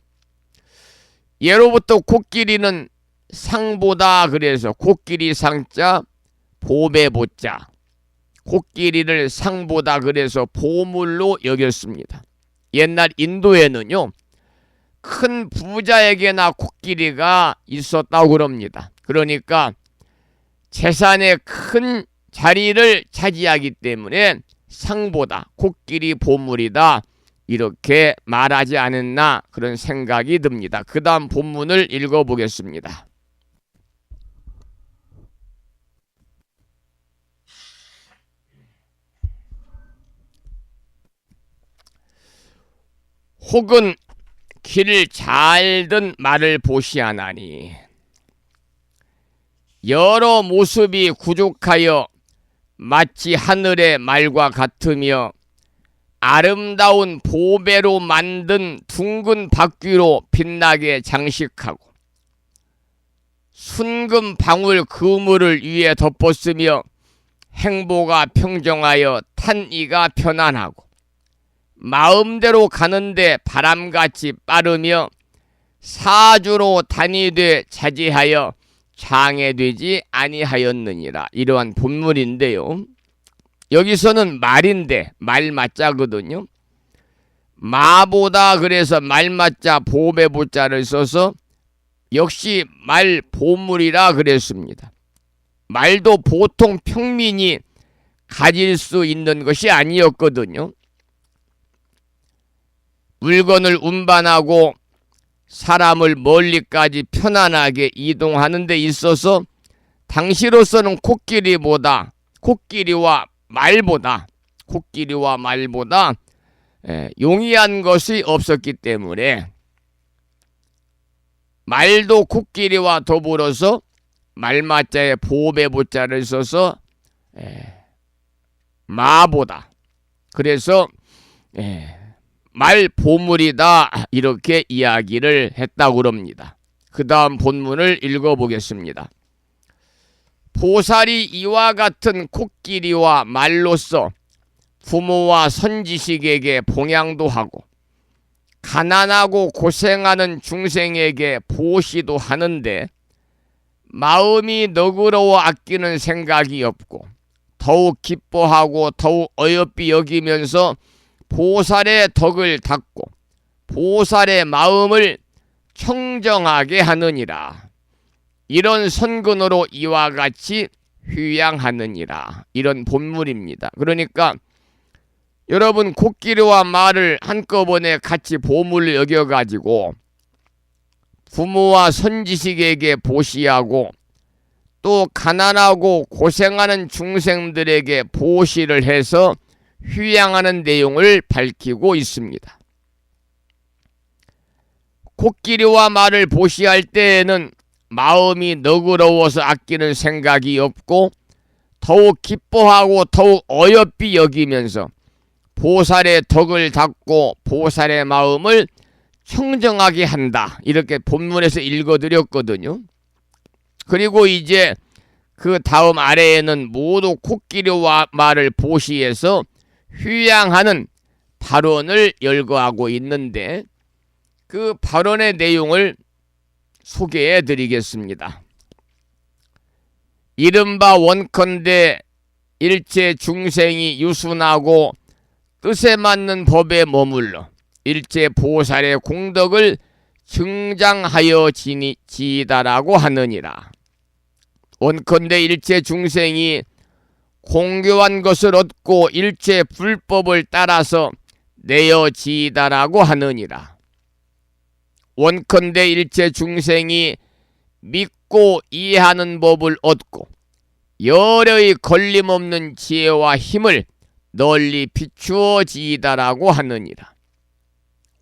예로부터 코끼리는 상보다 그래서 코끼리 상자 보배 보자, 코끼리를 상보다 그래서 보물로 여겼습니다. 옛날 인도에는요, 큰 부자에게나 코끼리가 있었다고 그럽니다. 그러니까 재산의 큰 자리를 차지하기 때문에 상보다 코끼리 보물이다 이렇게 말하지 않았나 그런 생각이 듭니다. 그 다음 본문을 읽어보겠습니다. 혹은 길을 잘 든 말을 보시하나니 여러 모습이 구족하여 마치 하늘의 말과 같으며 아름다운 보배로 만든 둥근 바퀴로 빛나게 장식하고 순금 방울 그물을 위에 덮었으며 행보가 평정하여 탄이가 편안하고 마음대로 가는데 바람같이 빠르며 사주로 다니되 자제하여 장애되지 아니하였느니라. 이러한 본문인데요. 여기서는 말인데 말맞자거든요. 마보다 그래서 말맞자 보배보자를 써서 역시 말 보물이라 그랬습니다. 말도 보통 평민이 가질 수 있는 것이 아니었거든요. 물건을 운반하고 사람을 멀리까지 편안하게 이동하는 데 있어서 당시로서는 코끼리와 말보다 용이한 것이 없었기 때문에 말도 코끼리와 더불어서 말맞자에 보배보자를 써서 마보다 그래서 말 보물이다 이렇게 이야기를 했다고 그럽니다. 그 다음 본문을 읽어보겠습니다. 보살이 이와 같은 코끼리와 말로써 부모와 선지식에게 봉양도 하고 가난하고 고생하는 중생에게 보시도 하는데 마음이 너그러워 아끼는 생각이 없고 더욱 기뻐하고 더욱 어여삐 여기면서 보살의 덕을 닦고 보살의 마음을 청정하게 하느니라. 이런 선근으로 이와 같이 휴양하느니라. 이런 본문입니다. 그러니까 여러분 코끼리와 말을 한꺼번에 같이 보물을 여겨가지고 부모와 선지식에게 보시하고 또 가난하고 고생하는 중생들에게 보시를 해서 휴양하는 내용을 밝히고 있습니다. 코끼리와 말을 보시할 때에는 마음이 너그러워서 아끼는 생각이 없고 더욱 기뻐하고 더욱 어여삐 여기면서 보살의 덕을 닦고 보살의 마음을 청정하게 한다. 이렇게 본문에서 읽어드렸거든요. 그리고 이제 그 다음 아래에는 모두 코끼리와 말을 보시해서 휴양하는 발언을 열거하고 있는데 그 발언의 내용을 소개해 드리겠습니다. 이른바 원컨대 일체 중생이 유순하고 뜻에 맞는 법에 머물러 일체 보살의 공덕을 증장하여 지이다라고 하느니라. 원컨대 일체 중생이 공교한 것을 얻고 일체 불법을 따라서 내어 지이다라고 하느니라. 원컨대 일체 중생이 믿고 이해하는 법을 얻고 여러의 걸림없는 지혜와 힘을 널리 비추어 지이다라고 하느니라.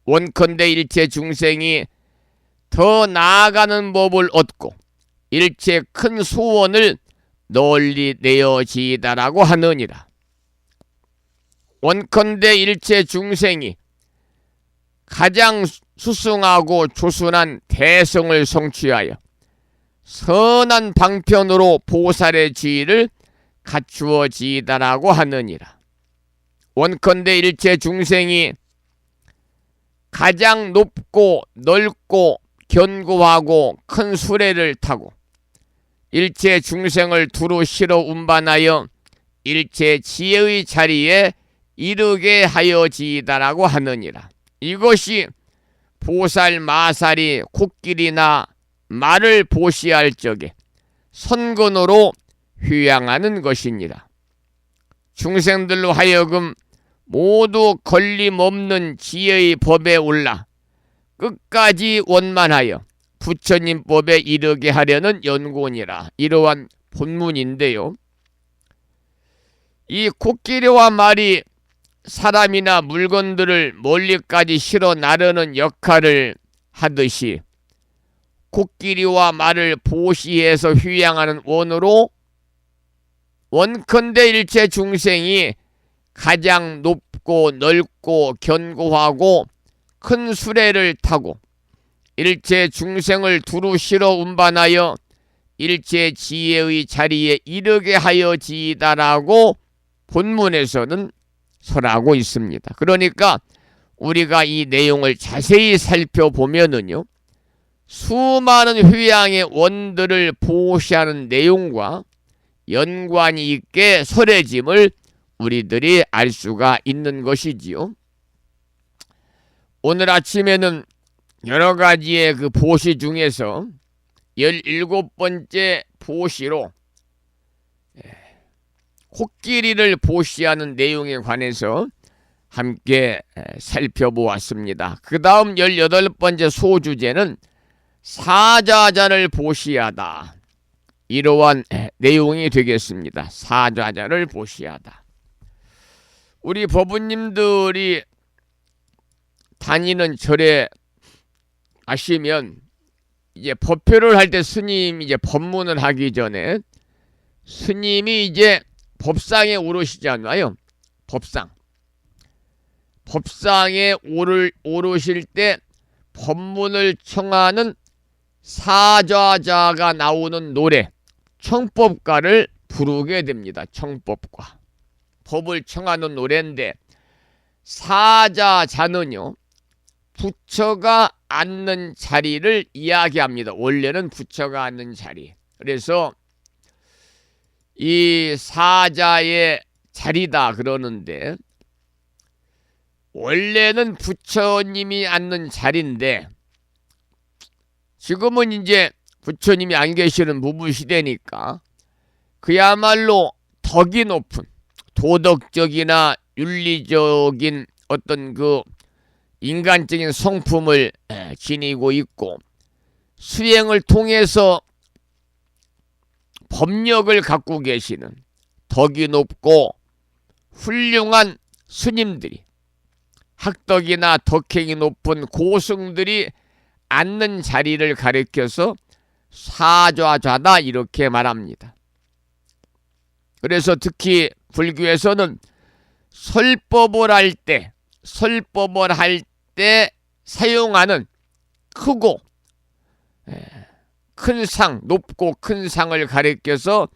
원컨대 일체 중생이 더 나아가는 법을 얻고 일체 큰 소원을 널리 내어 지이다라고 하느니라. 원컨대 일체 중생이 가장 수승하고 조순한 대성을 성취하여 선한 방편으로 보살의 지위를 갖추어지이다라고 하느니라. 원컨대 일체 중생이 가장 높고 넓고 견고하고 큰 수레를 타고 일체 중생을 두루 실어 운반하여 일체 지혜의 자리에 이르게 하여지이다라고 하느니라. 이것이 보살 마살이 코끼리나 말을 보시할 적에 선근으로 휴양하는 것이니라. 중생들로 하여금 모두 걸림없는 지혜의 법에 올라 끝까지 원만하여 부처님 법에 이르게 하려는 연고니라. 이러한 본문인데요. 이 코끼리와 말이 사람이나 물건들을 멀리까지 실어 나르는 역할을 하듯이 코끼리와 말을 보시해서 휴양하는 원으로 원컨대 일체 중생이 가장 높고 넓고 견고하고 큰 수레를 타고 일체 중생을 두루 실어 운반하여 일체 지혜의 자리에 이르게 하여지이다라고 본문에서는 설하고 있습니다. 그러니까 우리가 이 내용을 자세히 살펴보면은요, 수많은 휴양의 원들을 보시하는 내용과 연관이 있게 설해짐을 우리들이 알 수가 있는 것이지요. 오늘 아침에는 여러 가지의 그 보시 중에서 17번째 보시로 코끼리를 보시하는 내용에 관해서 함께 살펴보았습니다. 그 다음 18번째 소주제는 사자자를 보시하다. 이러한 내용이 되겠습니다. 사자자를 보시하다. 우리 법부님들이 다니는 절에 가시면 이제 법회를 할 때 스님 이제 법문을 하기 전에 스님이 이제 법상에 오르시잖아요. 법상에 오르실 때 법문을 청하는 사자자가 나오는 노래, 청법가를 부르게 됩니다. 청법가. 법을 청하는 노래인데 사자자는요, 부처가 앉는 자리를 이야기합니다. 원래는 부처가 앉는 자리. 그래서 이 사자의 자리다 그러는데 원래는 부처님이 앉는 자리인데 지금은 이제 부처님이 안 계시는 무부시대니까 그야말로 덕이 높은 도덕적이나 윤리적인 어떤 그 인간적인 성품을 지니고 있고 수행을 통해서 법력을 갖고 계시는 덕이 높고 훌륭한 스님들이 학덕이나 덕행이 높은 고승들이 앉는 자리를 가리켜서 사좌좌다 이렇게 말합니다. 그래서 특히 불교에서는 설법을 할 때 사용하는 크고 큰 상, 높고 큰 상을 가리켜서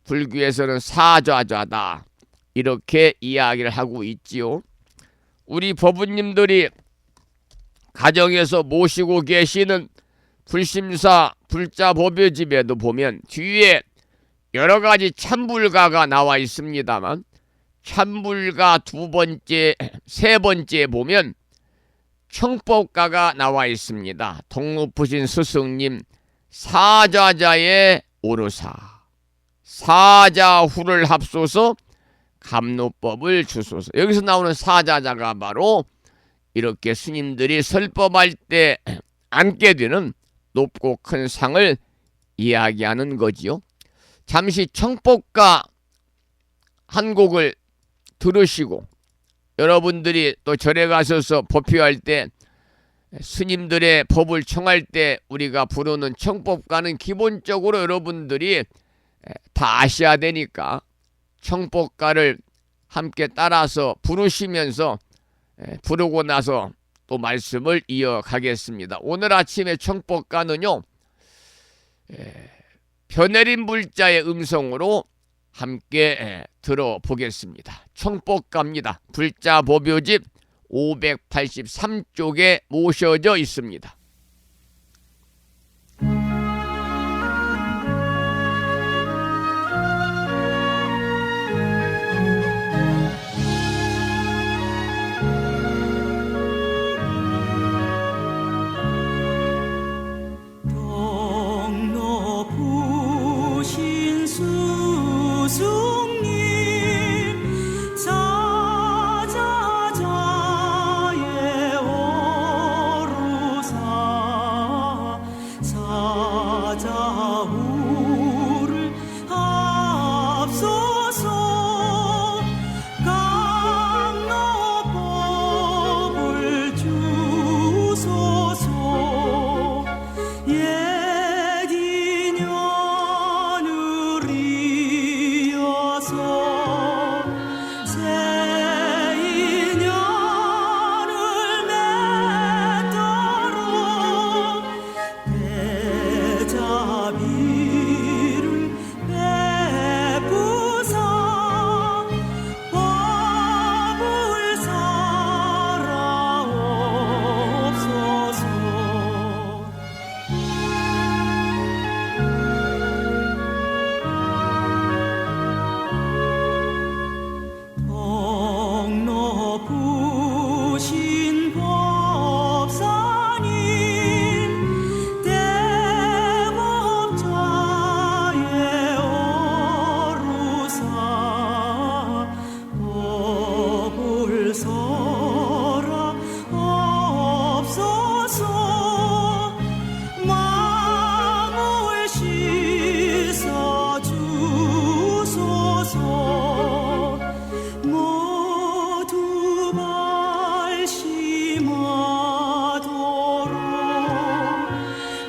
불교에서는 사좌좌다 이렇게 이야기를 하고 있지요. 우리 법부님들이 가정에서 모시고 계시는 불심사 불자법요집에도 보면 뒤에 여러 가지 참불가가 나와 있습니다만 참불가 세 번째 보면 청법가가 나와 있습니다. 덕높으신 스승님 사자자의 오르사 사자후를 합소서 감노법을 주소서. 여기서 나오는 사자자가 바로 이렇게 스님들이 설법할 때 앉게 되는 높고 큰 상을 이야기하는 거지요. 잠시 청법가 한 곡을 들으시고 여러분들이 또 절에 가셔서 법회할 때 스님들의 법을 청할 때 우리가 부르는 청법가는 기본적으로 여러분들이 다 아셔야 되니까 청법가를 함께 따라서 부르시면서 부르고 나서 또 말씀을 이어가겠습니다. 오늘 아침에 청법가는요, 벼내린 불자의 음성으로 함께 들어보겠습니다. 청법가입니다. 불자 보묘집 583쪽에 모셔져 있습니다. 높으신 스승님 사자자의 오르사 사자우를 앞서서 강로법을 주소서 옛 인연을 이어서 새 인연을 맺도록 대자비를 베푸사 법을 살아옵소서. 덕 높으신 법사님 대법자의 오르사 법을 설아 없소서. 마음을 씻어 주소서. 모두 발심하도록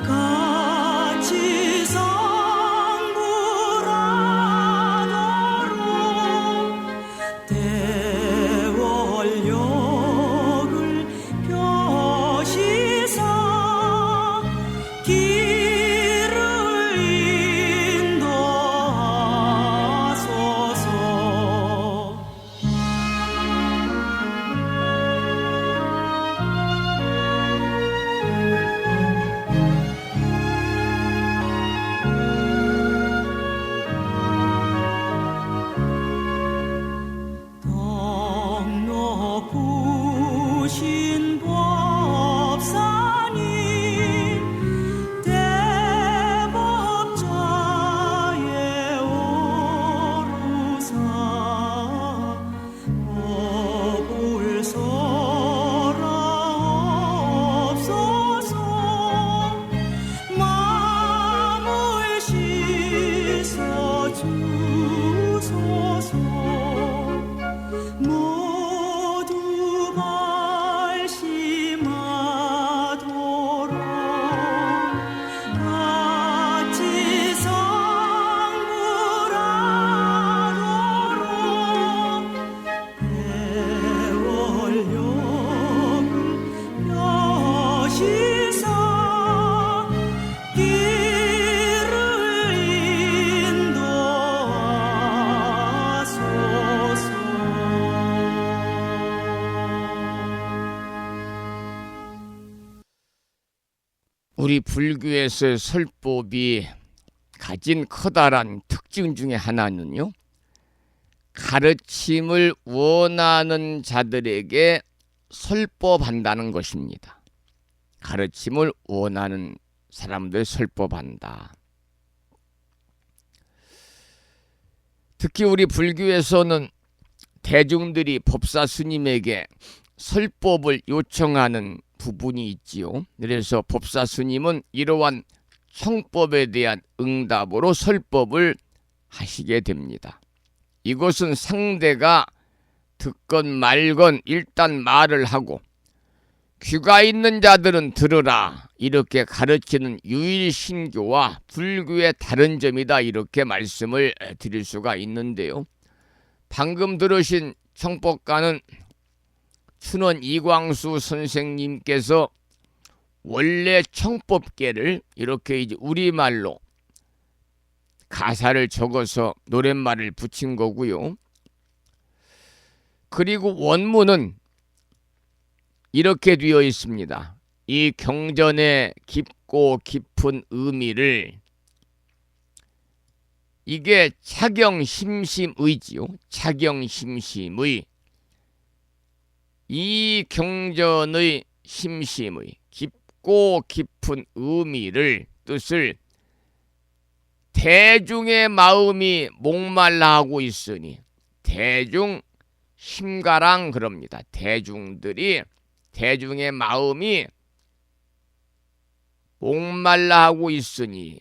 같이 성불하도록 대원력을 펴시사 길을 인도하소서. 덕 높으신 법사님 대법자의 오르사 법을 설아 없소서. 마음을 씻어 주소서. 모두 발심하도록 같이 성불하도록 대원력을 펴시사 길을 인도하소서. 우리 불교에서 설법이 가진 커다란 특징 중에 하나는요, 가르침을 원하는 자들에게 설법한다는 것입니다. 가르침을 원하는 사람들 설법한다. 특히 우리 불교에서는 대중들이 법사 스님에게 설법을 요청하는 부분이 있지요. 그래서 법사 스님은 이러한 청법에 대한 응답으로 설법을 하시게 됩니다. 이것은 상대가 듣건 말건 일단 말을 하고 귀가 있는 자들은 들으라 이렇게 가르치는 유일신교와 불교의 다른 점이다 이렇게 말씀을 드릴 수가 있는데요. 방금 들으신 청법가는 춘원 이광수 선생님께서 원래 청법계를 이렇게 이제 우리말로 가사를 적어서 노랫말을 붙인 거고요. 그리고 원문은 이렇게 되어 있습니다. 이 경전의 깊고 깊은 의미를, 이게 차경심심의지요. 차경심심의, 이 경전의 심심의 깊고 깊은 의미를, 뜻을 대중의 마음이 목말라 하고 있으니, 대중 심가랑 그럽니다. 대중의 마음이 목말라 하고 있으니,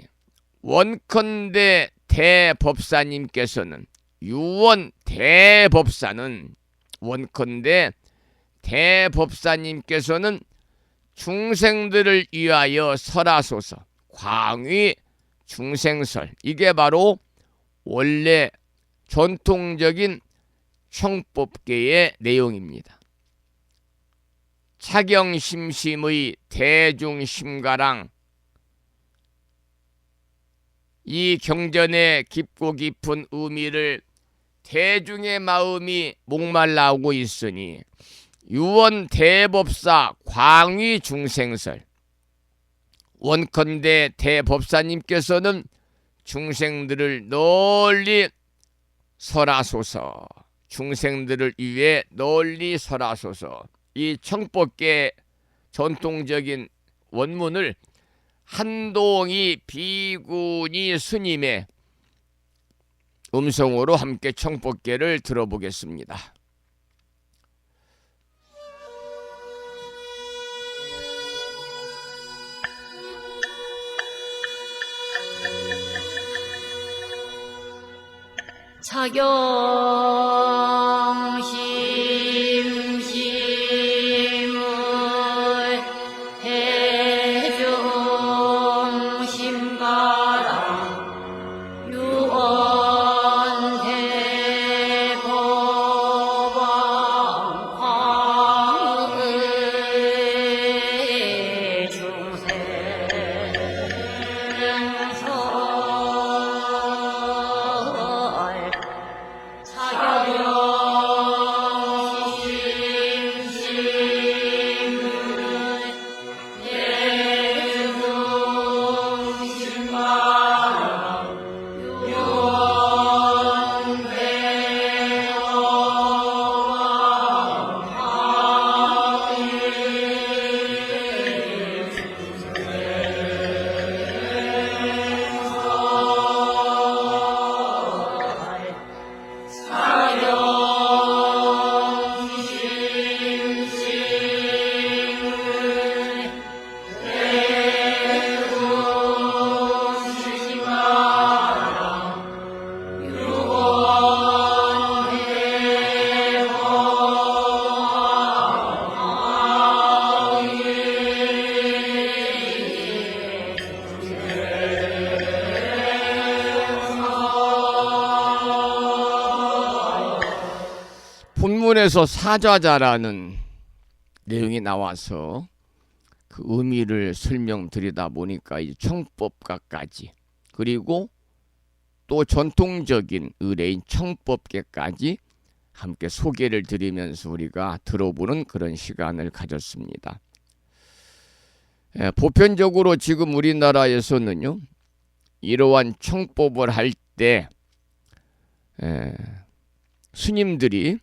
원컨대 대법사님께서는, 유원 대법사는, 원컨대 대법사님께서는 중생들을 위하여 설하소서. 광위 중생설, 이게 바로 원래 전통적인 청법계의 내용입니다. 차경심심의 대중심가랑, 이 경전의 깊고 깊은 의미를 대중의 마음이 목말라하고 있으니, 유원 대법사 광위 중생설, 원컨대 대법사님께서는 중생들을 널리 설하소서. 중생들을 위해 널리 설하소서. 이 청법계 전통적인 원문을 한동희 비구니 스님의 음성으로 함께 청법계를 들어보겠습니다. 차경심심의 대중심가랑 유언대법왕광의 중생설 본문에서 사좌자라는 내용이 나와서 그 의미를 설명드리다 보니까 이제 청법가까지, 그리고 또 전통적인 의례인 청법계까지 함께 소개를 드리면서 우리가 들어보는 그런 시간을 가졌습니다. 보편적으로 지금 우리나라에서는요, 이러한 청법을 할 때 스님들이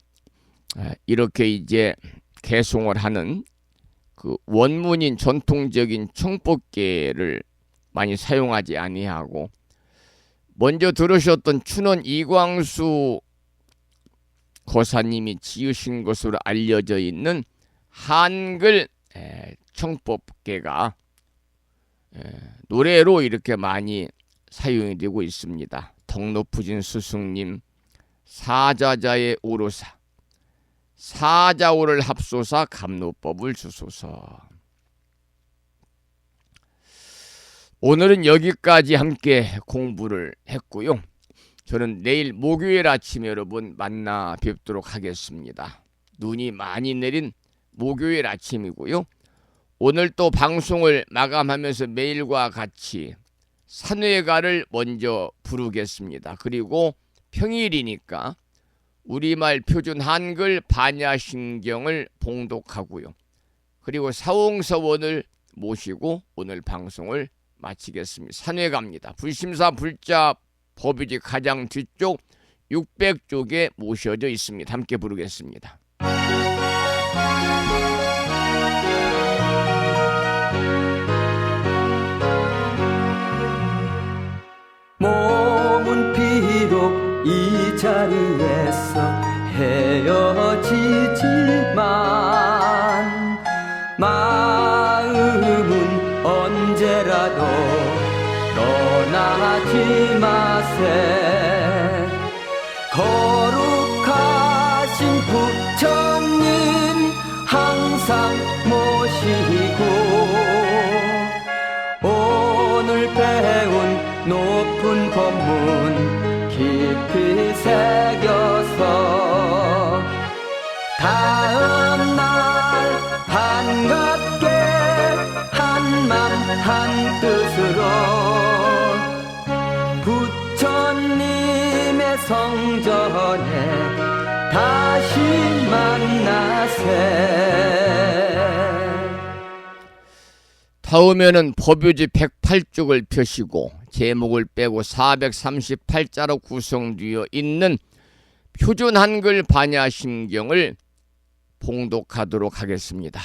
이렇게 이제 개송을 하는 그 원문인 전통적인 청법계를 많이 사용하지 아니하고, 먼저 들으셨던 춘원 이광수 거사님이 지으신 것으로 알려져 있는 한글 청법계가 노래로 이렇게 많이 사용이 되고 있습니다. 덕높으신 스승님, 사자자의 오로사, 사자오를 합소사 감로법을 주소서. 오늘은 여기까지 함께 공부를 했고요. 저는 내일 목요일 아침에 여러분 만나 뵙도록 하겠습니다. 눈이 많이 내린 목요일 아침이고요. 오늘 또 방송을 마감하면서 매일과 같이 산회가를 먼저 부르겠습니다. 그리고 평일이니까 우리말 표준 한글 반야신경을 봉독하고요. 그리고 사홍서원을 모시고 오늘 방송을 마치겠습니다. 산회가입니다. 불심사 불자 법유지 가장 뒤쪽 600쪽에 모셔져 있습니다. 함께 부르겠습니다. 몸은 비록 이 자리에서 헤어지지만 마음은 언제라도 떠나지 마세. 거룩하신 부처님 항상 모시고 오늘 배운 높은 법문 깊이 새겨서 다음날 반갑게 한맘 한뜻으로 부처님의 성전에 다시 만나세. 다음에는 법유지 108쪽을 펴시고 제목을 빼고 438자로 구성되어 있는 표준 한글 반야심경을 봉독하도록 하겠습니다.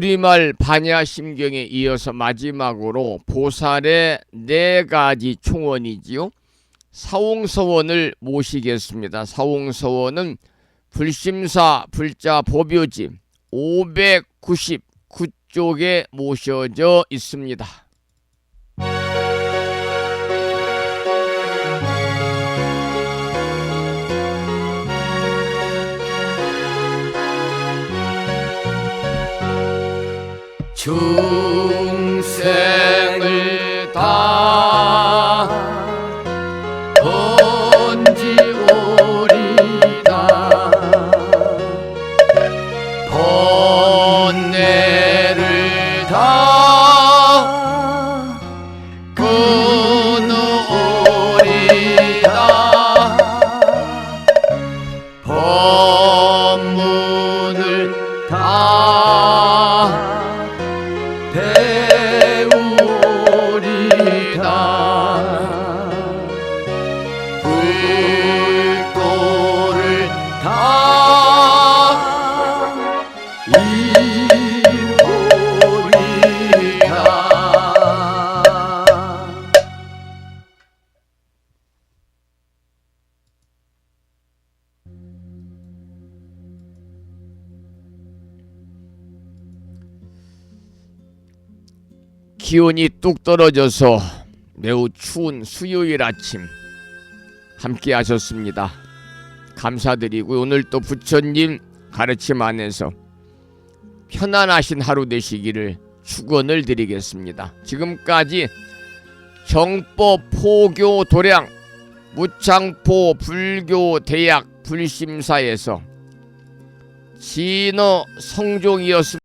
우리말 반야심경에 이어서 마지막으로 보살의 4가지 총원이지요. 사홍서원을 모시겠습니다. 사홍서원은 불심사 불자 법요지 599쪽에 모셔져 있습니다. 중생을 다 번지오리다 번뇌를 다 끊어오리다 법문을 다 배우리다 불도를 다 이루리다. 기온이 뚝 떨어져서 매우 추운 수요일 아침 함께 하셨습니다. 감사드리고 오늘 또 부처님 가르침 안에서 편안하신 하루 되시기를 축원을 드리겠습니다. 지금까지 정법 포교 도량 무창포 불교 대학 불심사에서 진어 성종이었습니다.